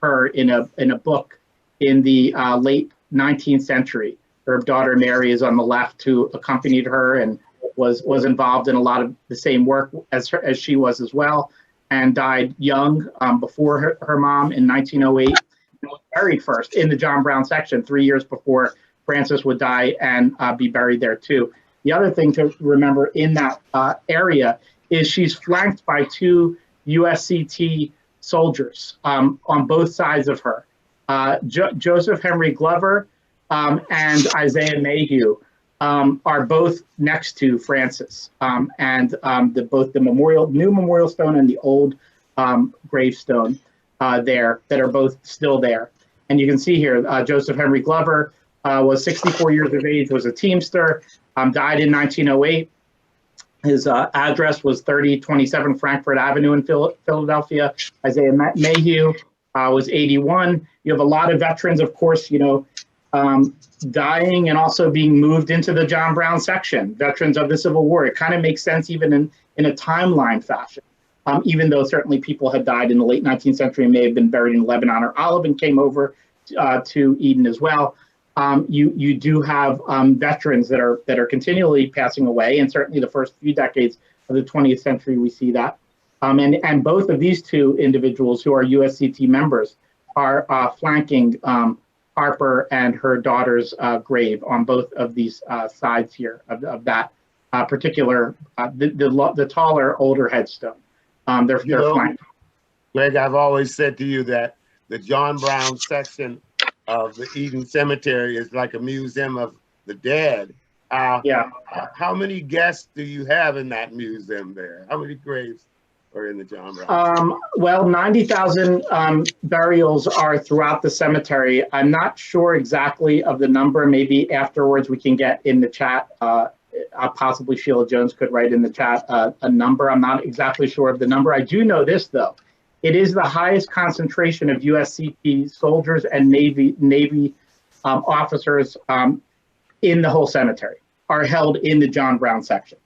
her in a book in the late 19th century. Her daughter Mary is on the left, who accompanied her and was involved in a lot of the same work as she was as well, and died young before her mom in 1908. And was buried first in the John Brown section 3 years before Frances would die and be buried there too. The other thing to remember in that area is she's flanked by two USCT soldiers on both sides of her. Joseph Henry Glover and Isaiah Mayhew are both next to Frances, and both the new memorial stone and the old gravestone there that are both still there. And you can see here, Joseph Henry Glover was 64 years of age, was a Teamster, died in 1908. His address was 3027 Frankfurt Avenue in Philadelphia. Isaiah Mayhew was 81. You have a lot of veterans, of course, dying and also being moved into the John Brown section, veterans of the Civil War. It kind of makes sense even in a timeline fashion, even though certainly people had died in the late 19th century and may have been buried in Lebanon or Olive and came over to Eden as well. You do have veterans that are continually passing away, and certainly the first few decades of the 20th century we see that. And both of these two individuals who are USCT members are flanking Harper and her daughter's grave on both of these sides here of that particular, the taller, older headstone. They're flanked. Greg, I've always said to you that the John Brown section of the Eden Cemetery is like a museum of the dead. Yeah. How many guests do you have in that museum there? How many graves are in the John Brown? Well, 90,000 burials are throughout the cemetery. I'm not sure exactly of the number. Maybe afterwards we can get in the chat. Possibly Sheila Jones could write in the chat a number. I'm not exactly sure of the number. I do know this, though. It is the highest concentration of USCT soldiers and Navy officers in the whole cemetery are held in the John Brown section.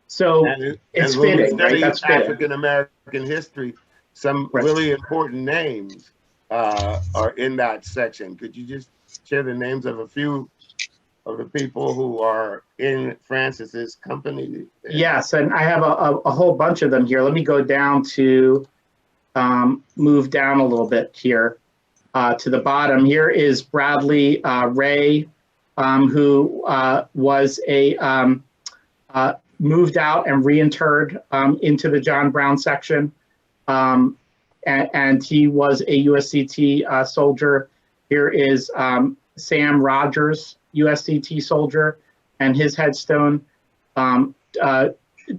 So it's fitting, right? That's African American history. Some really important names are in that section. Could you just share the names of a few of the people who are in Frances's company? Yes, and I have a whole bunch of them here. Let me go down to move down a little bit here to the bottom. Here is Bradley Ray, who was moved out and reinterred into the John Brown section. And he was a USCT soldier. Here is Sam Rogers, USCT soldier, and his headstone.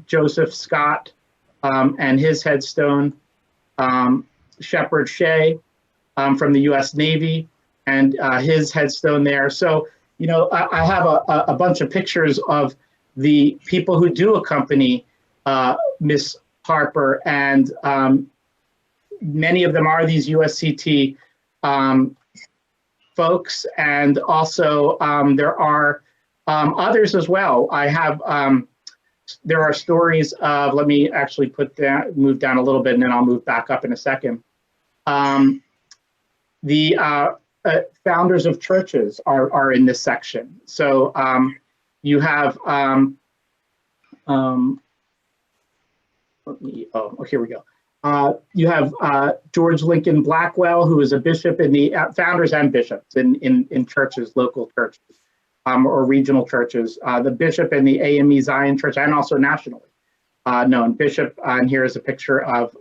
Joseph Scott and his headstone. Shepard Shea from the U.S. Navy and his headstone there. So, I have a bunch of pictures of the people who do accompany Miss Harper, and many of them are these USCT folks, and also there are others as well. I have there are stories of, let me actually move down a little bit, and then I'll move back up in a second. The founders of churches are in this section. So you have, here we go. You have George Lincoln Blackwell, who is a bishop in the founders and bishops in churches, local churches. Or regional churches, the bishop in the AME Zion Church, and also nationally known bishop. And here is a picture of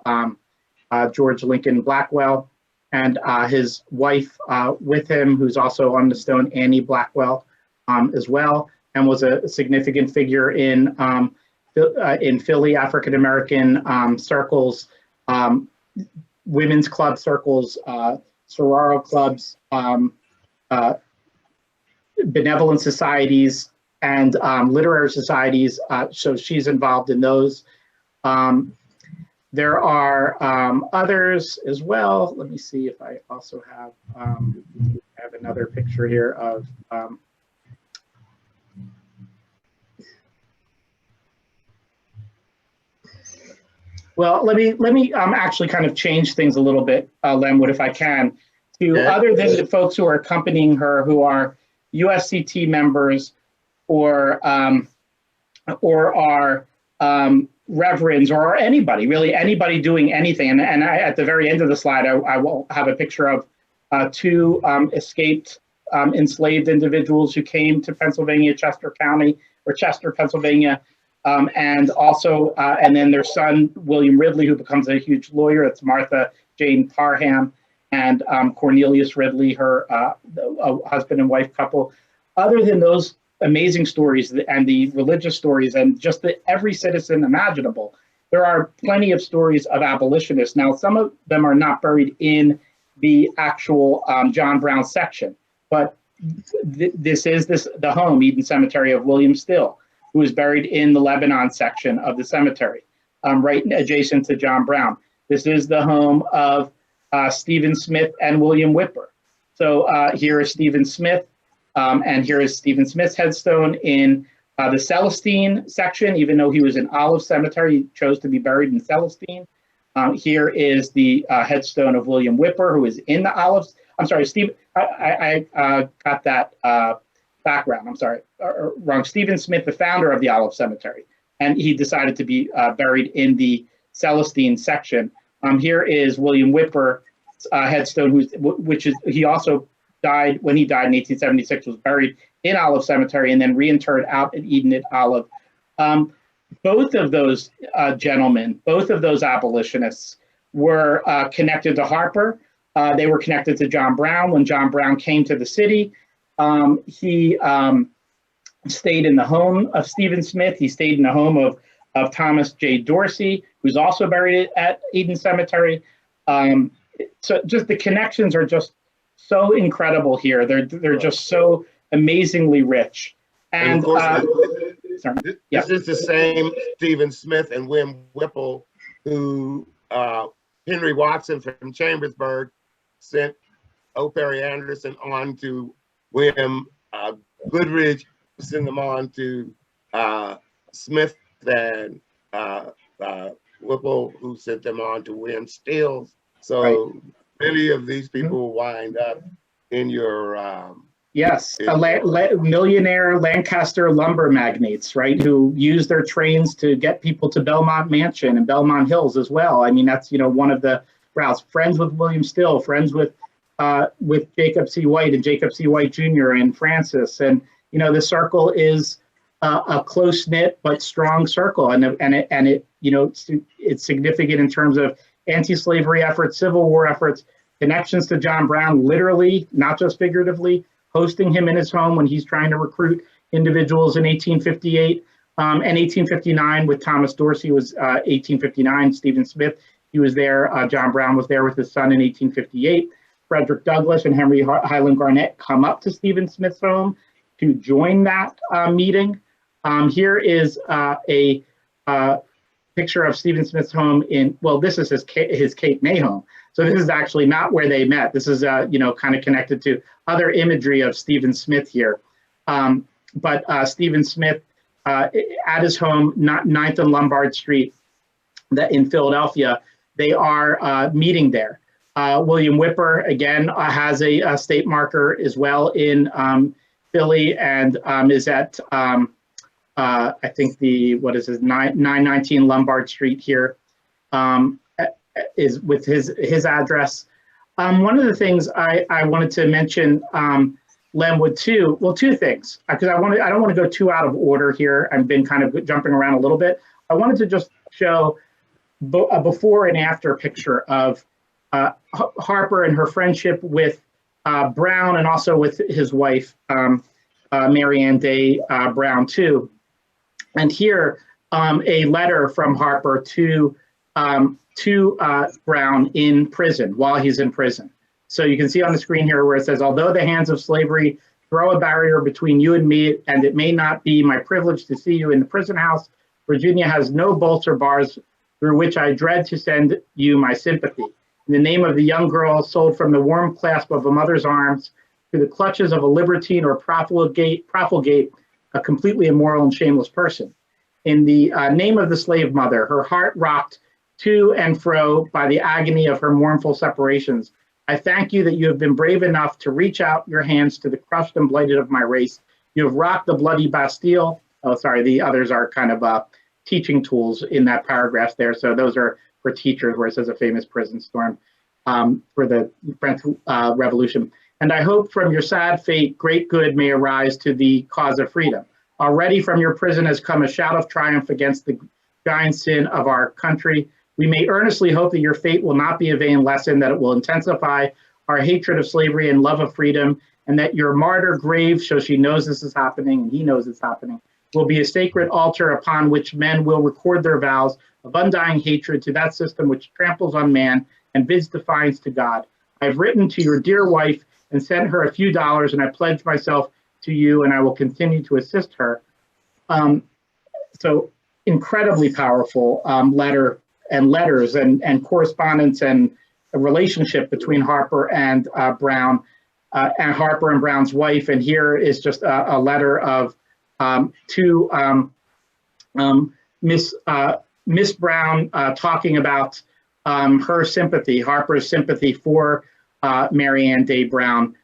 George Lincoln Blackwell and his wife with him, who's also on the stone, Annie Blackwell, as well, and was a significant figure in Philly African American circles, women's club circles, sorority clubs, benevolent societies, and literary societies. So she's involved in those. There are others as well. Let me see if I also have another picture here of well, let me actually kind of change things a little bit, Lenwood, if I can, to other than the folks who are accompanying her, who are USCT members or are reverends or anybody, really anybody doing anything. And at the very end of the slide, I will have a picture of two escaped enslaved individuals who came to Pennsylvania, Chester County, or Chester, Pennsylvania, and also, and then their son, William Ridley, who becomes a huge lawyer. It's Martha Jane Parham and Cornelius Ridley, her husband and wife couple. Other than those amazing stories and the religious stories and just every citizen imaginable, there are plenty of stories of abolitionists. Now, some of them are not buried in the actual John Brown section, but this is the home, Eden Cemetery, of William Still, who is buried in the Lebanon section of the cemetery, right adjacent to John Brown. This is the home of Stephen Smith and William Whipper. So here is Stephen Smith, and here is Stephen Smith's headstone in the Celestine section. Even though he was in Olive Cemetery, he chose to be buried in Celestine. Here is the headstone of William Whipper, who is in the Olives. I'm sorry, Steve, I got that background. I'm sorry, wrong. Stephen Smith, the founder of the Olive Cemetery, and he decided to be buried in the Celestine section. Here is William Whipper headstone, he also died when he died in 1876, was buried in Olive Cemetery and then reinterred out at Eden at Olive. Both of those gentlemen, both of those abolitionists were connected to Harper. They were connected to John Brown. When John Brown came to the city, he stayed in the home of Stephen Smith. He stayed in the home of Thomas J. Dorsey, who's also buried at Eden Cemetery. So just the connections are just so incredible here. They're just so amazingly rich. And of course, this is the same Stephen Smith and William Whipple who Henry Watson from Chambersburg sent O. Perry Anderson on to William Goodrich, sent them on to Smith and Whipple, who sent them on to William Stills. So many of these people wind up in your yes, millionaire Lancaster lumber magnates, right, who use their trains to get people to Belmont Mansion and Belmont Hills as well. I mean, that's, one of the routes. Friends with William Still, friends with Jacob C. White and Jacob C. White Jr. and Francis. And, the circle is a close-knit but strong circle. And it it's significant in terms of anti-slavery efforts, Civil War efforts, connections to John Brown, literally, not just figuratively, hosting him in his home when he's trying to recruit individuals in 1858 and 1859 with Thomas Dorsey was 1859. Stephen Smith, he was there. John Brown was there with his son in 1858. Frederick Douglass and Henry Highland Garnett come up to Stephen Smith's home to join that meeting. Here is a picture of Stephen Smith's home this is his Cape May home. So this is actually not where they met. This is, kind of connected to other imagery of Stephen Smith here. But Stephen Smith at his home, 9th and Lombard Street in Philadelphia, they are meeting there. William Whipper, again, has a state marker as well in Philly and is at, I think 919 Lombard Street here. Is with his address. One of the things I wanted to mention, Lenwood too. Well, two things, because I don't want to go too out of order here. I've been kind of jumping around a little bit. I wanted to just show a before and after picture of Harper and her friendship with Brown, and also with his wife Mary Ann Day Brown too. And here, a letter from Harper to Brown in prison, while he's in prison. So you can see on the screen here where it says, although the hands of slavery throw a barrier between you and me, and it may not be my privilege to see you in the prison house, Virginia has no bolts or bars through which I dread to send you my sympathy. In the name of the young girl sold from the warm clasp of a mother's arms to the clutches of a libertine or profligate, a completely immoral and shameless person. In the name of the slave mother, her heart rocked to and fro by the agony of her mournful separations, I thank you that you have been brave enough to reach out your hands to the crushed and blighted of my race. You have rocked the bloody Bastille. Oh, sorry, the others are kind of teaching tools in that paragraph there. So those are for teachers, where it says a famous prison storm for the French Revolution. And I hope from your sad fate, great good may arise to the cause of freedom. Already from your prison has come a shout of triumph against the giant sin of our country. We may earnestly hope that your fate will not be a vain lesson, that it will intensify our hatred of slavery and love of freedom, and that your martyr grave, so she knows this is happening and he knows it's happening, will be a sacred altar upon which men will record their vows of undying hatred to that system which tramples on man and bids defiance to God. I have written to your dear wife and sent her a few dollars, and I pledge myself to you, and I will continue to assist her. So incredibly powerful letters and correspondence and a relationship between Harper and Brown, and Harper and Brown's wife. And here is just a letter of to Miss Brown talking about her sympathy, Harper's sympathy for Mary Ann Day Brown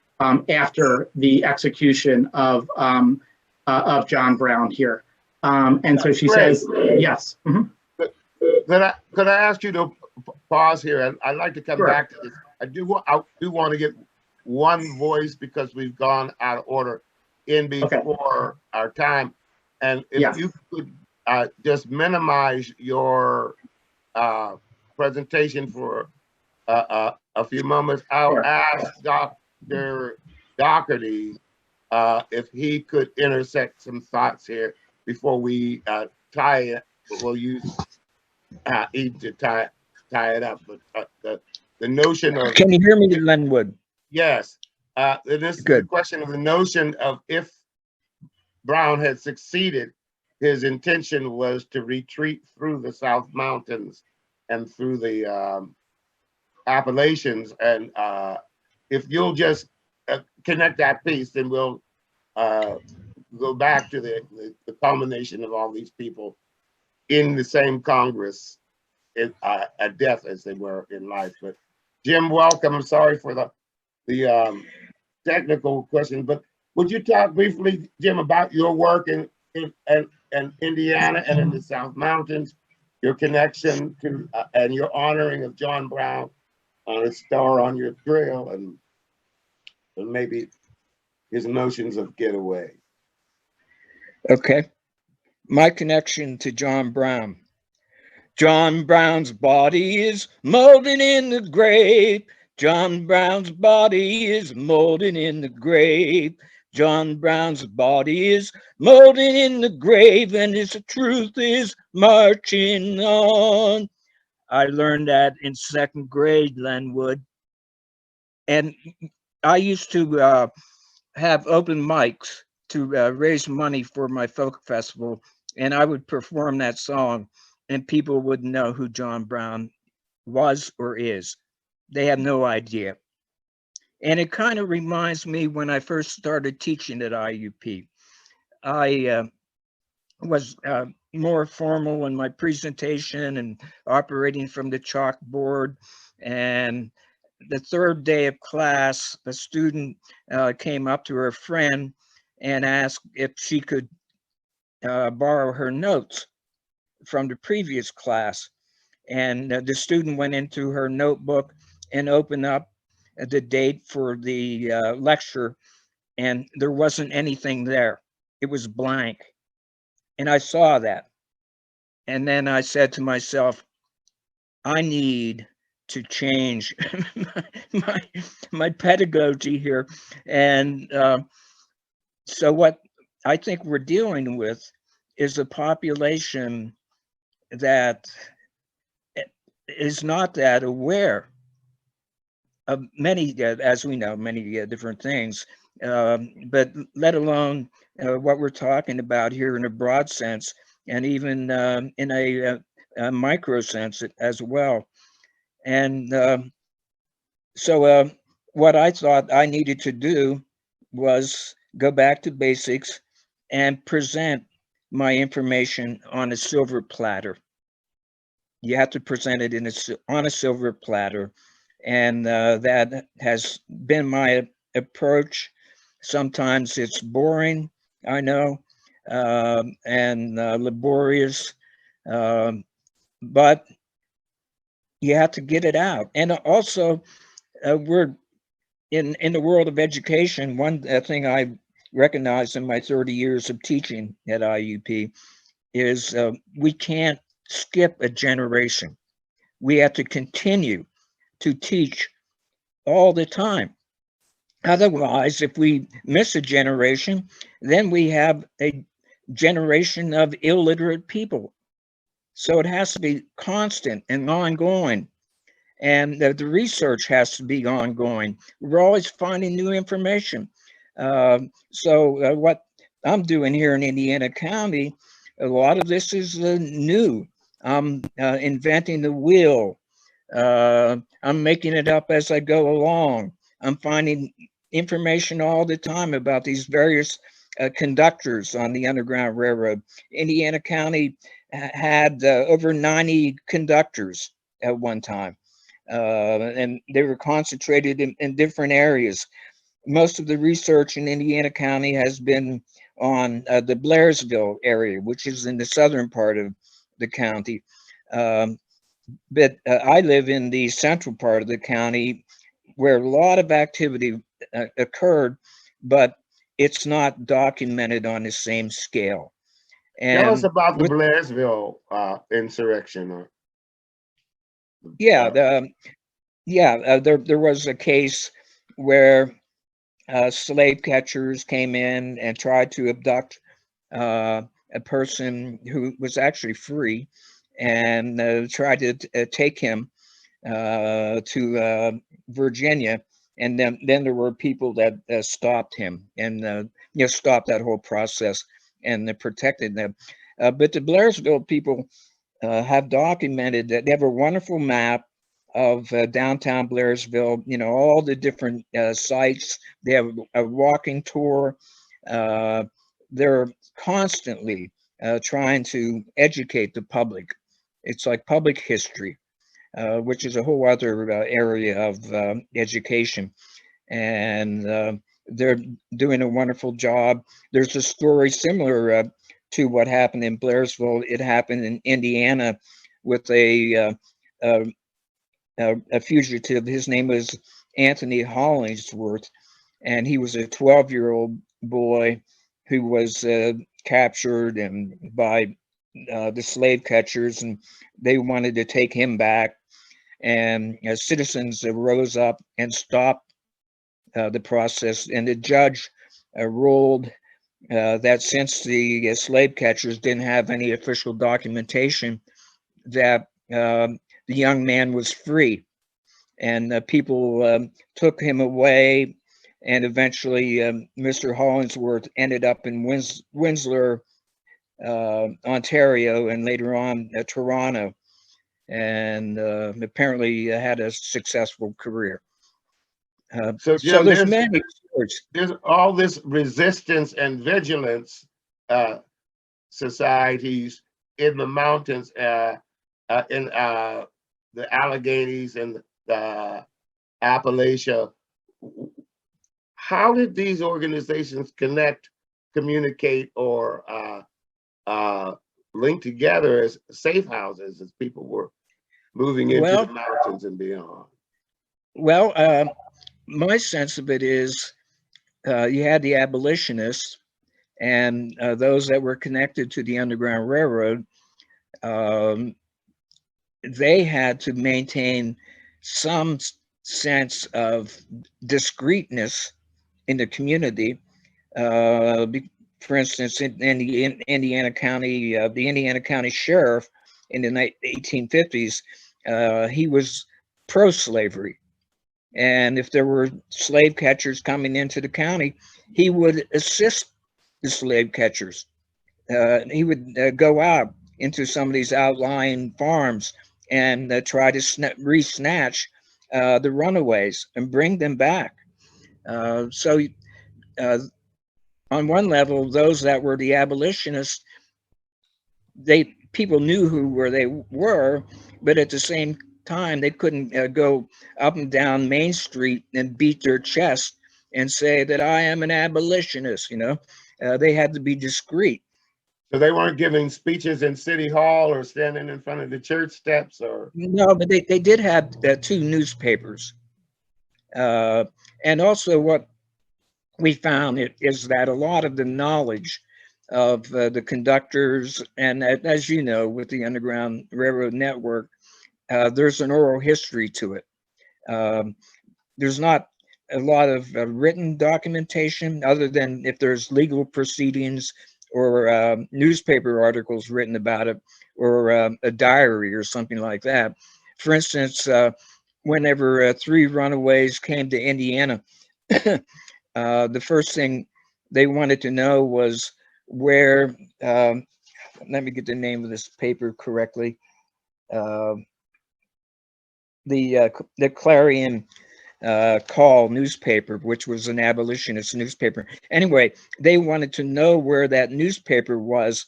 after the execution of John Brown here. And so she says, yes. Mm-hmm. Could I ask you to pause here? And I'd like to come back to this. I do want to get one voice because we've gone out of order in before our time. And if you could just minimize your presentation for a few moments, I'll ask Dr. Doherty if he could intersect some thoughts here before we tie it. We'll use Eve to tie it up. But the notion of— Can you hear me, Lenwood? Yes. This is the question of the notion of if Brown had succeeded, his intention was to retreat through the South Mountains and through the Appalachians. And if you'll just connect that piece, then we'll go back to the culmination of all these people in the same Congress at death as they were in life. But Jim, welcome. I'm sorry for the technical question, but would you talk briefly, Jim, about your work in Indiana and in the South Mountains, your connection to and your honoring of John Brown on a star on your trail, and maybe his notions of getaway? Okay. My connection to John Brown. John Brown's body is molding in the grave. John Brown's body is molding in the grave. John Brown's body is molding in the grave, and his truth is marching on. I learned that in 2nd grade, Lenwood. And I used to have open mics to raise money for my folk festival, and I would perform that song, and people wouldn't know who John Brown was or is. They have no idea. And it kind of reminds me when I first started teaching at IUP. I was more formal in my presentation and operating from the chalkboard. And the 3rd day of class, a student came up to her friend and asked if she could borrow her notes from the previous class. And the student went into her notebook and opened up the date for the lecture, and there wasn't anything there. It was blank. And I saw that. And then I said to myself, I need to change my pedagogy here. And so what I think we're dealing with is a population that is not that aware of many, as we know, many different things, but let alone what we're talking about here in a broad sense, and even in a micro sense as well. And so what I thought I needed to do was go back to basics and present my information on a silver platter. You have to present it on a silver platter. And that has been my approach. Sometimes it's boring, I know, and laborious, but you have to get it out. And also, we're in the world of education. One thing I recognized in my 30 years of teaching at IUP is we can't skip a generation. We have to continue to teach all the time. Otherwise, if we miss a generation, then we have a generation of illiterate people. So it has to be constant and ongoing. And the research has to be ongoing. We're always finding new information. So what I'm doing here in Indiana County, a lot of this is new. I'm inventing the wheel. I'm making it up as I go along. I'm finding information all the time about these various conductors on the Underground Railroad. Indiana County had over 90 conductors at one time. And they were concentrated in different areas. Most of the research in Indiana County has been on the Blairsville area, which is in the southern part of the county. But I live in the central part of the county where a lot of activity occurred, but it's not documented on the same scale. And tell us about the Blairsville insurrection. Yeah, there was a case where slave catchers came in and tried to abduct a person who was actually free, and tried to take him to Virginia. And then there were people that stopped him and stopped that whole process and protected them. But the Blairsville people have documented that. They have a wonderful map of downtown Blairsville, all the different sites. They have a walking tour. They're constantly trying to educate the public. It's like public history, which is a whole other area of education. And they're doing a wonderful job. There's a story similar to what happened in Blairsville. It happened in Indiana with a fugitive. His name was Anthony Hollingsworth, and he was a 12-year-old boy who was captured and by the slave catchers, and they wanted to take him back. And citizens rose up and stopped the process, and the judge ruled that since the slave catchers didn't have any official documentation, that the young man was free. And people took him away, and eventually Mr. Hollingsworth ended up in Windsor, Ontario, and later on Toronto, and apparently had a successful career. So there's many stories. There's all this resistance and vigilance societies in the mountains, in the Alleghenies and the Appalachia. How did these organizations connect, communicate, or link together as safe houses as people were moving into the mountains and beyond? Well, my sense of it is you had the abolitionists and those that were connected to the Underground Railroad. They had to maintain some sense of discreetness in the community. For instance, in the Indiana County, the Indiana County Sheriff in the 1850s, he was pro-slavery. And if there were slave catchers coming into the county, he would assist the slave catchers. He would go out into some of these outlying farms and try to re-snatch the runaways and bring them back. So on one level, those that were the abolitionists, people knew where they were, but at the same time, they couldn't go up and down Main Street and beat their chest and say that I am an abolitionist. They had to be discreet. So they weren't giving speeches in City Hall or standing in front of the church steps, or No, but they did have two newspapers. And also what we found is that a lot of the knowledge of the conductors, and as you know, with the Underground Railroad Network, there's an oral history to it. There's not a lot of written documentation other than if there's legal proceedings or newspaper articles written about it, or a diary or something like that. For instance, whenever 3 runaways came to Indiana, the first thing they wanted to know was where, let me get the name of this paper correctly, the Clarion Call newspaper, which was an abolitionist newspaper. Anyway, they wanted to know where that newspaper was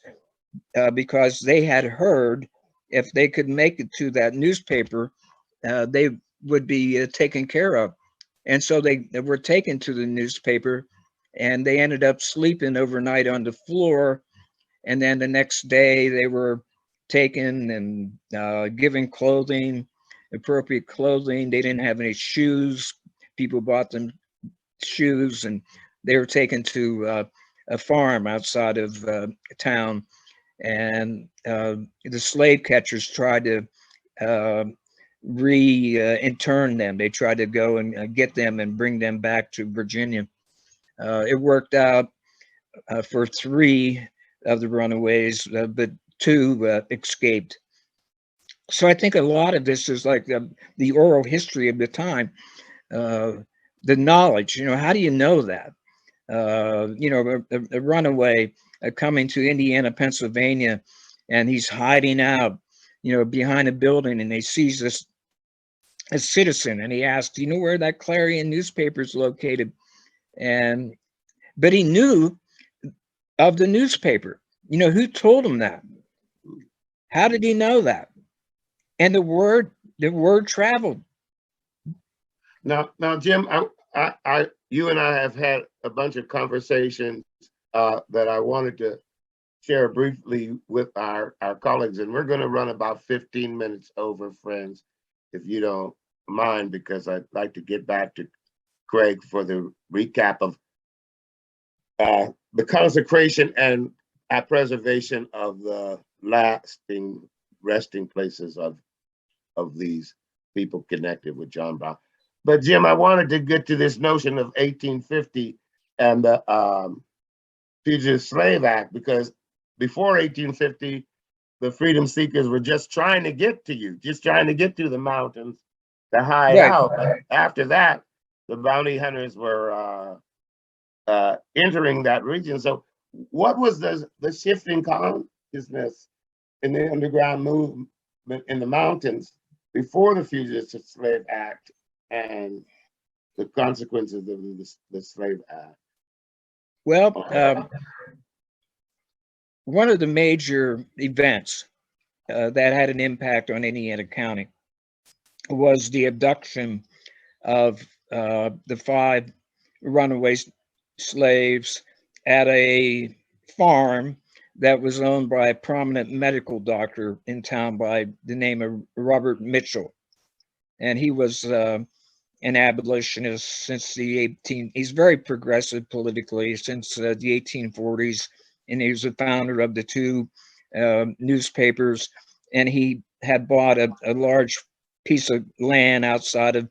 because they had heard if they could make it to that newspaper, they would be taken care of. And so they were taken to the newspaper, and they ended up sleeping overnight on the floor. And then the next day they were taken and given clothing, appropriate clothing. They didn't have any shoes. People bought them shoes, and they were taken to a farm outside of town. And the slave catchers tried to intern them. They tried to go and get them and bring them back to Virginia. It worked out for 3 of the runaways, but 2 escaped. So I think a lot of this is like the oral history of the time, the knowledge. How do you know that? A runaway coming to Indiana, Pennsylvania, and he's hiding out, behind a building, and he sees this a citizen, and he asks, "Do you know where that Clarion newspaper is located?" But he knew of the newspaper. Who told him that? How did he know that? And the word traveled. now, Jim, you and I have had a bunch of conversations that I wanted to share briefly with our colleagues, and we're going to run about 15 minutes over, friends, if you don't mind, because I'd like to get back to Craig for the recap of the consecration and preservation of the lasting resting places of these people connected with John Brown. But Jim, I wanted to get to this notion of 1850 and the Fugitive Slave Act, because before 1850, the freedom seekers were just trying to get to you, just trying to get to the mountains to hide out. But after that, the bounty hunters were entering that region. So what was the shifting consciousness in the underground movement in the mountains before the Fugitive Slave Act and the consequences of the Slave Act? Well, one of the major events that had an impact on Indiana County was the abduction of the 5 runaway slaves at a farm that was owned by a prominent medical doctor in town by the name of Robert Mitchell. And he was an abolitionist since he's very progressive politically since the 1840s. And he was the founder of the 2 newspapers. And he had bought a large piece of land outside of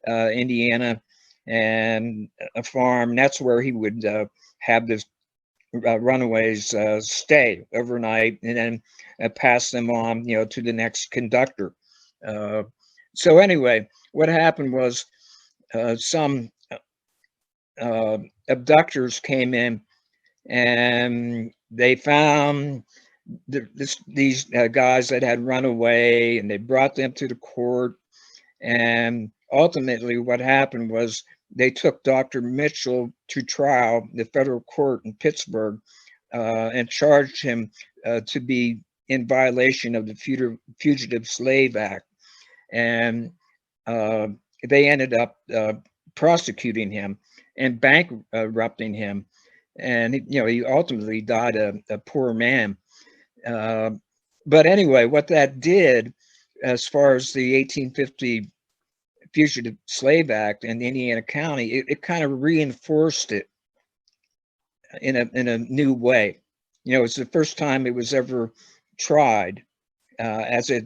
Indiana and a farm. That's where he would have this runaways stay overnight and then pass them on, to the next conductor. So anyway, what happened was some abductors came in and they found these guys that had run away, and they brought them to the court. And ultimately what happened was they took Dr. Mitchell to trial, the federal court in Pittsburgh, and charged him to be in violation of the Fugitive Slave Act. And they ended up prosecuting him and bankrupting him. And he ultimately died a poor man. But anyway, what that did, as far as the 1850 Fugitive Slave Act in Indiana County, it kind of reinforced it in a new way. It's the first time it was ever tried as a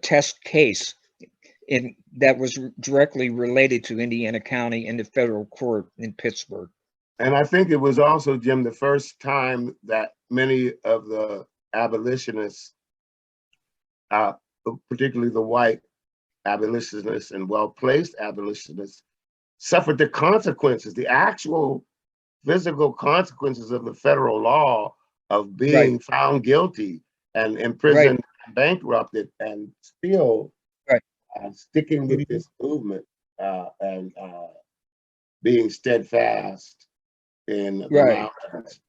test case that was directly related to Indiana County in the federal court in Pittsburgh. And I think it was also, Jim, the first time that many of the abolitionists, particularly the white abolitionists and well-placed abolitionists, suffered the consequences, the actual physical consequences of the federal law of being found guilty and imprisoned and bankrupted, and still sticking with this movement and being steadfast in the mountains.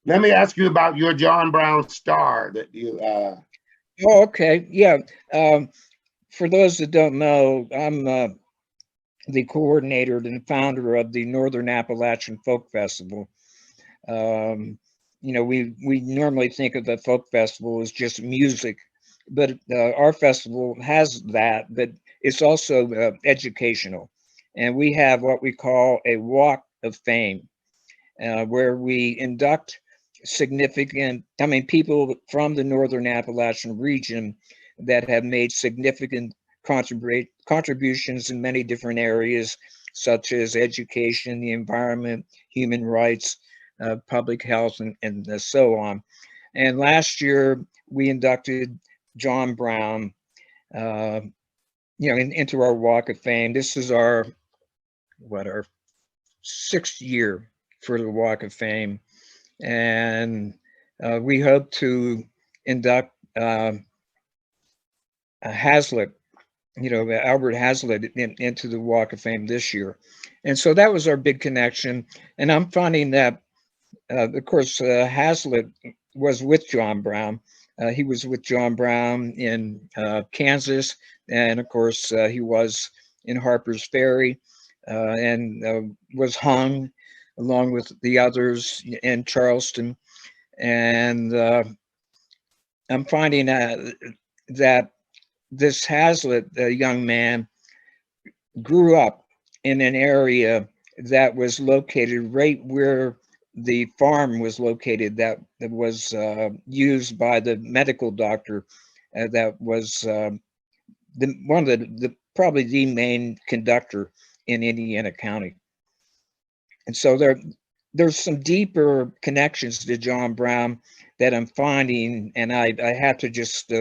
Let me ask you about your John Brown star that you Oh, okay. Yeah. For those that don't know, I'm the coordinator and founder of the Northern Appalachian Folk Festival. We normally think of the folk festival as just music, but our festival has that, but it's also educational. And we have what we call a Walk of Fame, where we induct people from the Northern Appalachian region that have made significant contributions in many different areas, such as education, the environment, human rights, public health, and so on. And last year we inducted John Brown, into our Walk of Fame. This is our 6th year for the Walk of Fame, and we hope to induct Hazlitt, Albert Hazlitt into the Walk of Fame this year. And so that was our big connection. And I'm finding that, of course, Hazlitt was with John Brown. He was with John Brown in Kansas. And of course, he was in Harper's Ferry and was hung along with the others in Charleston. And I'm finding that this Hazlitt, young man, grew up in an area that was located right where the farm was located, that was used by the medical doctor that was one of the probably the main conductor in Indiana County. And so there's some deeper connections to John Brown that I'm finding, and I have to just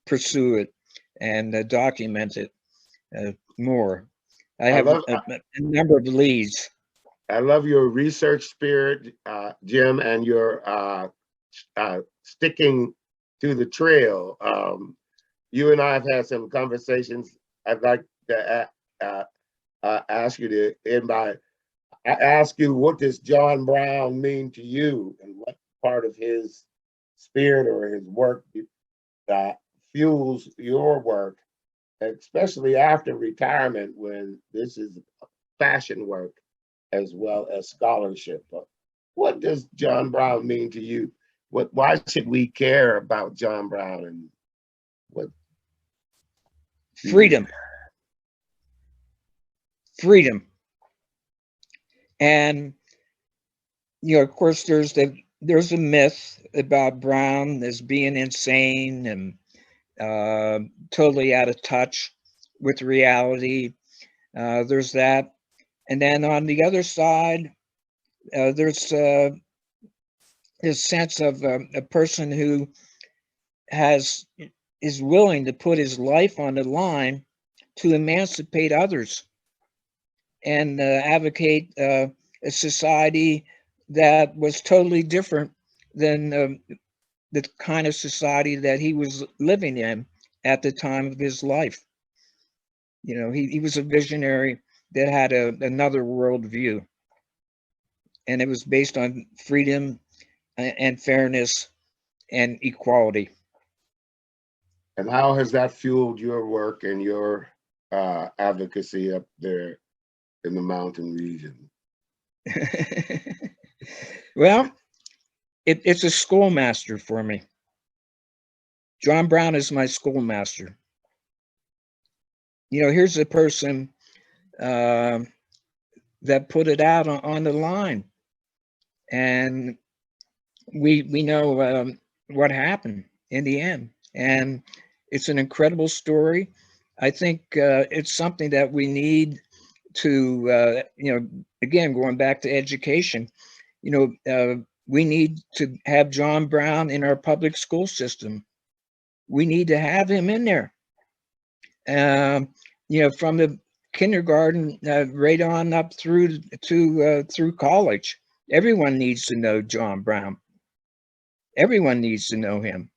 pursue it and document it more. I have a number of leads. I love your research spirit, Jim, and your sticking to the trail. You and I have had some conversations. I'd like to ask you to end by, I ask you, what does John Brown mean to you, and what part of his spirit or his work fuels your work, especially after retirement, when this is fashion work as well as scholarship? What does John Brown mean to you? Why should we care about John Brown, and what? Freedom. And of course, there's a myth about Brown as being insane and totally out of touch with reality. There's that. And then on the other side, there's this sense of a person who is willing to put his life on the line to emancipate others and advocate a society that was totally different than the kind of society that he was living in at the time of his life. You know, he was a visionary that had another worldview, and it was based on freedom and fairness and equality. And how has that fueled your work and your advocacy up there in the mountain region? Well, it's a schoolmaster for me. John Brown is my schoolmaster. You know, here's a person that put it out on the line, and we know what happened in the end, and it's an incredible story. I think it's something that we need to, you know, again, going back to education, you know, we need to have John Brown in our public school system. We need to have him in there. You know, from the kindergarten right on up through through college. Everyone needs to know John Brown. Everyone needs to know him.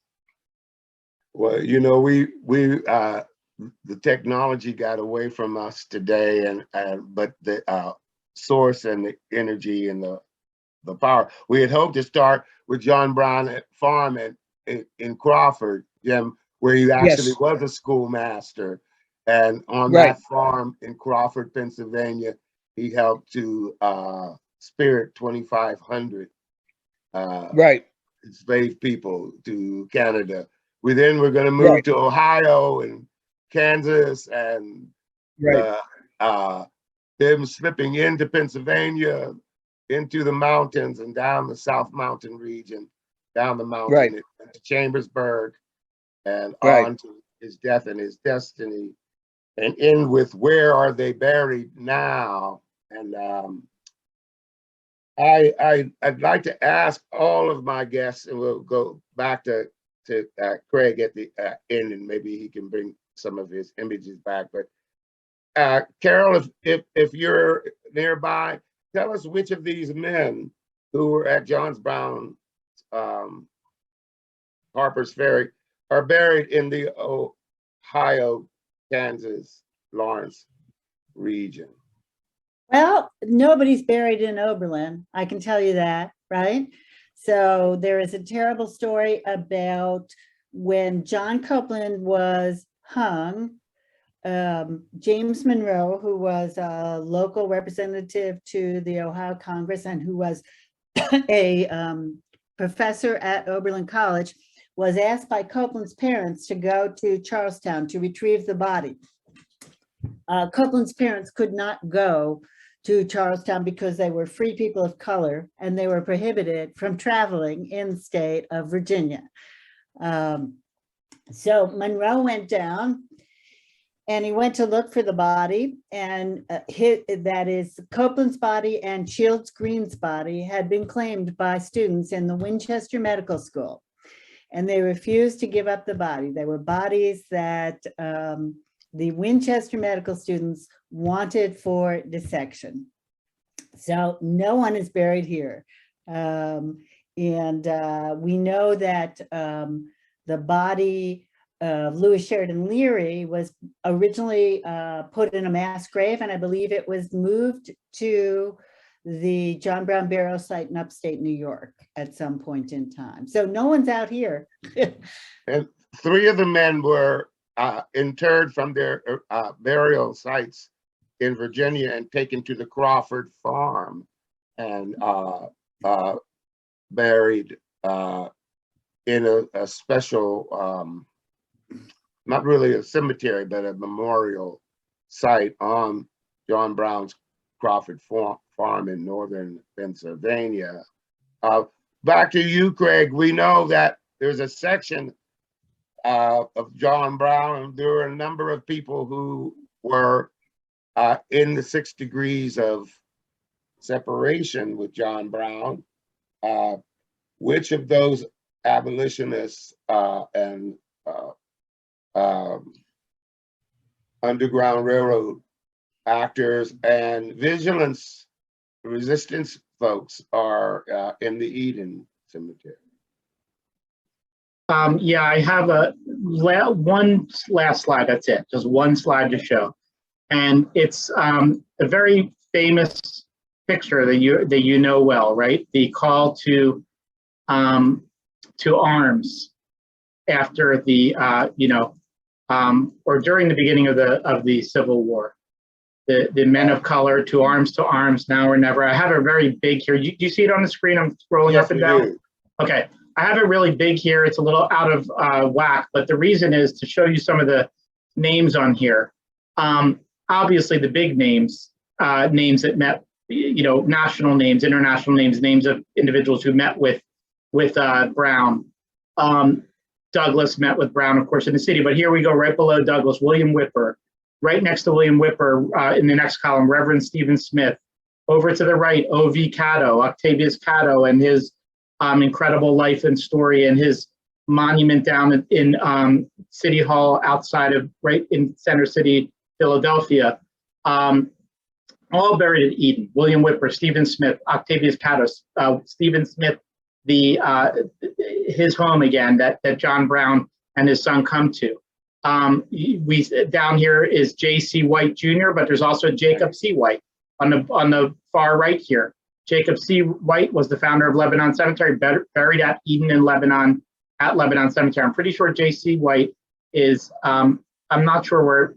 Well, you know, the technology got away from us today, but the source and the energy and the power. We had hoped to start with John Brown at Farm in Crawford, Jim, where he actually Yes. was a schoolmaster. And on Right. that farm in Crawford, Pennsylvania, he helped to spirit 2,500 Right. enslaved people to Canada. We then were going to move Right. to Ohio and Kansas, and Right. them slipping into Pennsylvania, into the mountains and down the South Mountain region, down the mountain to Chambersburg, and Right. on to his death and his destiny, and end with where are they buried now? And I'd like to ask all of my guests, and we'll go back to Craig at the end, and maybe he can bring some of his images back. But Carol, if you're nearby, tell us which of these men who were at John Brown Harper's Ferry are buried in the Ohio, Kansas, Lawrence region. Well, nobody's buried in Oberlin, I can tell you that, right? So there is a terrible story about when John Copeland was hung. James Monroe, who was a local representative to the Ohio Congress and who was a professor at Oberlin College, was asked by Copeland's parents to go to Charlestown to retrieve the body. Copeland's parents could not go to Charlestown because they were free people of color and they were prohibited from traveling in the state of Virginia. So Monroe went down and he went to look for the body, and that is Copeland's body and Shields Green's body had been claimed by students in the Winchester Medical School, and they refused to give up the body. They were bodies that the Winchester medical students wanted for dissection. So no one is buried here. And we know that the body of Louis Sheridan Leary was originally put in a mass grave, and I believe it was moved to the John Brown burial site in upstate New York at some point in time. So no one's out here. And 3 of the men were interred from their burial sites in Virginia and taken to the Crawford farm and buried in a special, not really a cemetery, but a memorial site on John Brown's Crawford farm in northern Pennsylvania. Back to you, Craig. We know that there's a section of John Brown, and there were a number of people who were in the 6 degrees of separation with John Brown. Which of those abolitionists and Underground Railroad actors and vigilance resistance folks are in the Eden Cemetery? Yeah, I have one last slide. That's it. Just one slide to show, and it's a very famous picture that you know well, right? The call to arms after the or during the beginning of the Civil War. The men of color to arms, now or never. I have a very big here. Do you see it on the screen? I'm scrolling up and down. Do. Okay, I have it really big here. It's a little out of whack, but the reason is to show you some of the names on here. Obviously, the big names, names that met, national names, international names, names of individuals who met with Brown. Douglas met with Brown, of course, in the city, but here we go right below Douglas, William Whipper. Right next to William Whipper, in the next column, Reverend Stephen Smith. Over to the right, O.V. Caddo, Octavius Caddo, and his incredible life and story, and his monument down in City Hall right in Center City, Philadelphia. All buried at Eden. William Whipper, Stephen Smith, Octavius Caddo, Stephen Smith, his home again that John Brown and his son come to. We down here is J.C. White Jr., but there's also Jacob C. White on the far right here. Jacob C. White was the founder of Lebanon Cemetery, buried at Eden in Lebanon, at Lebanon Cemetery. I'm pretty sure J.C. White is, I'm not sure where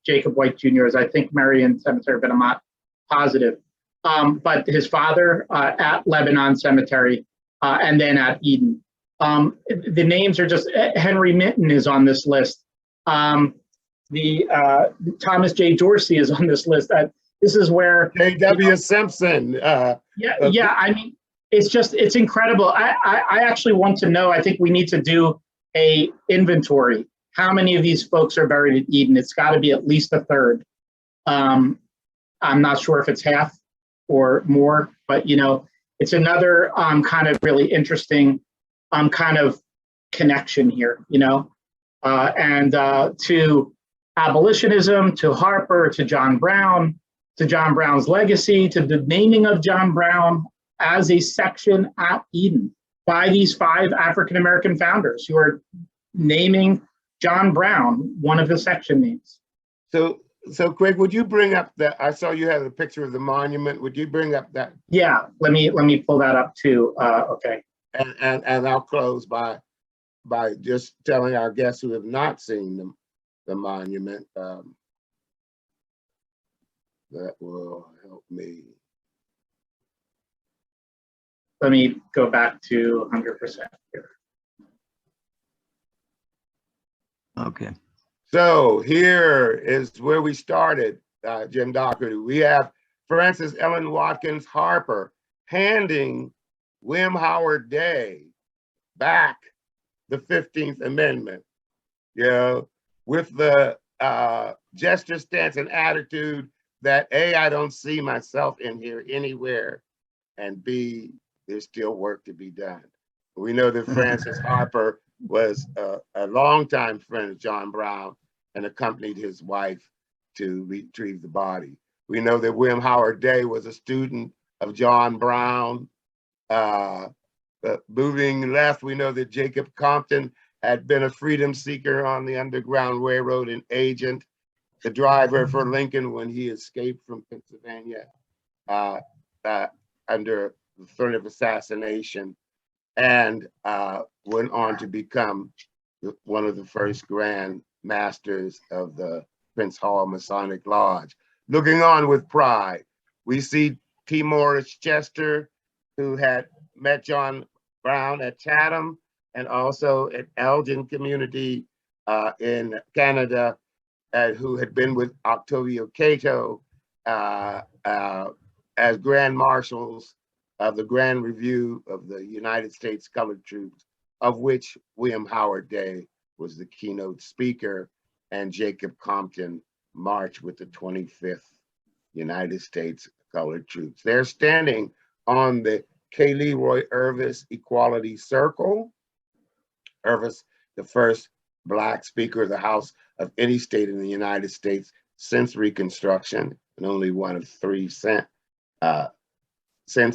Jacob White Jr. is. I think Marion Cemetery, but I'm not positive. But his father at Lebanon Cemetery, and then at Eden. The names are just, Henry Minton is on this list. Thomas J. Dorsey is on this list. This is where J.W. Simpson. I mean, it's incredible. I actually want to know, I think we need to do a inventory. How many of these folks are buried at Eden? It's got to be at least a third. I'm not sure if it's half or more, but it's another kind of really interesting kind of connection here, and to abolitionism, to Harper, to John Brown, to John Brown's legacy, to the naming of John Brown as a section at Eden by these 5 African-American founders who are naming John Brown one of the section names. So Craig, would you bring up that? I saw you had a picture of the monument. Would you bring up that? Yeah, let me pull that up too. Okay. And I'll close by just telling our guests who have not seen the monument, that will help me. Let me go back to 100% here. Okay. So here is where we started, Jim Doherty. We have Frances Ellen Watkins Harper handing William Howard Day back the 15th Amendment, with the gesture, stance, and attitude that A, I don't see myself in here anywhere, and B, there's still work to be done. We know that Francis Harper was a longtime friend of John Brown and accompanied his wife to retrieve the body. We know that William Howard Day was a student of John Brown. Moving left, we know that Jacob Compton had been a freedom seeker on the Underground Railroad, an agent, the driver for Lincoln when he escaped from Pennsylvania under the threat of assassination, and went on to become one of the first Grand Masters of the Prince Hall Masonic Lodge. Looking on with pride, we see T. Morris Chester, who had met John Brown at Chatham and also at Elgin Community in Canada, who had been with Octavio Cato as Grand Marshals of the Grand Review of the United States Colored Troops, of which William Howard Day was the keynote speaker, and Jacob Compton marched with the 25th United States Colored Troops. They're standing on the K. Leroy Irvis Equality Circle. Irvis, the first Black Speaker of the House of any state in the United States since Reconstruction, and only one of 3 since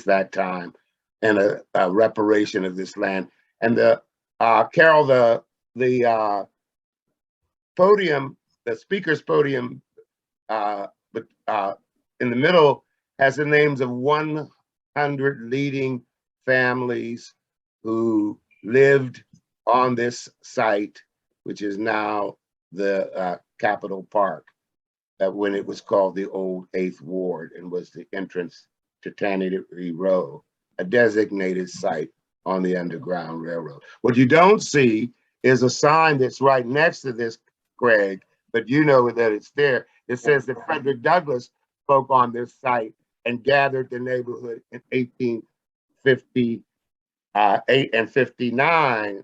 that time, and a reparation of this land. And the Carol, the podium, the speaker's podium, but in the middle has the names of 100 leading families who lived on this site, which is now the Capitol Park, when it was called the old 8th Ward and was the entrance to Tannery Row, a designated site on the Underground Railroad. What you don't see is a sign that's right next to this, Craig, but you know that it's there. It says that Frederick Douglass spoke on this site and gathered the neighborhood in 1858 and 59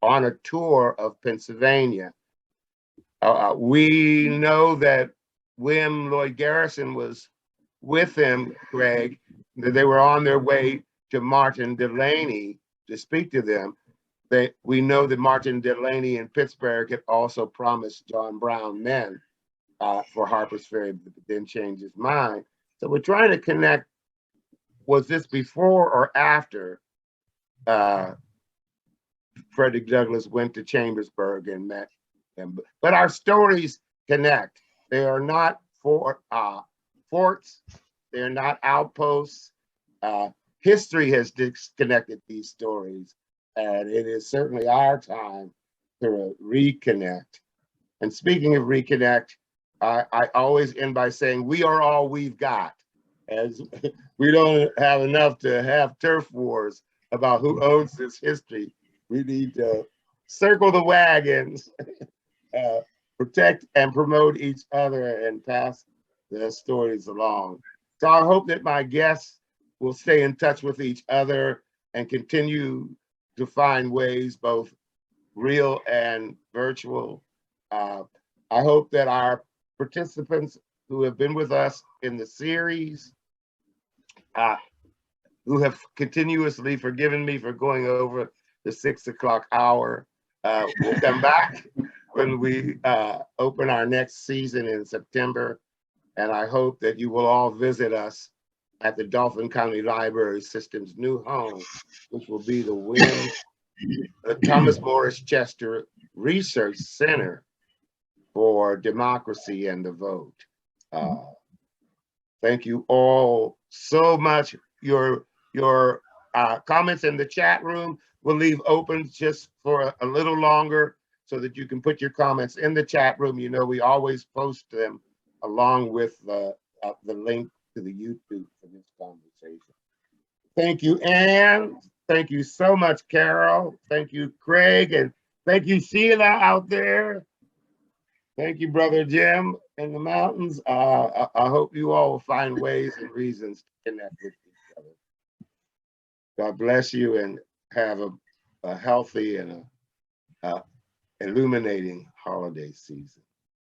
on a tour of Pennsylvania. We know that William Lloyd Garrison was with him, Greg, that they were on their way to Martin Delany to speak to them. We know that Martin Delany in Pittsburgh had also promised John Brown men for Harper's Ferry, but then changed his mind. So we're trying to connect, was this before or after Frederick Douglass went to Chambersburg and met them? But our stories connect. They are not forts, they're not outposts. History has disconnected these stories, and it is certainly our time to reconnect. And speaking of reconnect, I always end by saying we are all we've got, as we don't have enough to have turf wars about who owns this history. We need to circle the wagons, protect and promote each other, and pass the stories along. So I hope that my guests will stay in touch with each other and continue to find ways, both real and virtual. I hope that our participants who have been with us in the series, who have continuously forgiven me for going over the 6 o'clock hour, will come back when we open our next season in September. And I hope that you will all visit us at the Dauphin County Library System's new home, which will be the Thomas Morris Chester Research Center for Democracy and the Vote. Thank you all so much. Your comments in the chat room we'll leave open just for a little longer so that you can put your comments in the chat room. You know, we always post them along with the link to the YouTube for this conversation. Thank you, Anne. Thank you so much, Carol. Thank you, Craig. And thank you, Sheila, out there. Thank you, Brother Jim in the mountains. I hope you all will find ways and reasons to connect with each other. God bless you and have a healthy and illuminating holiday season.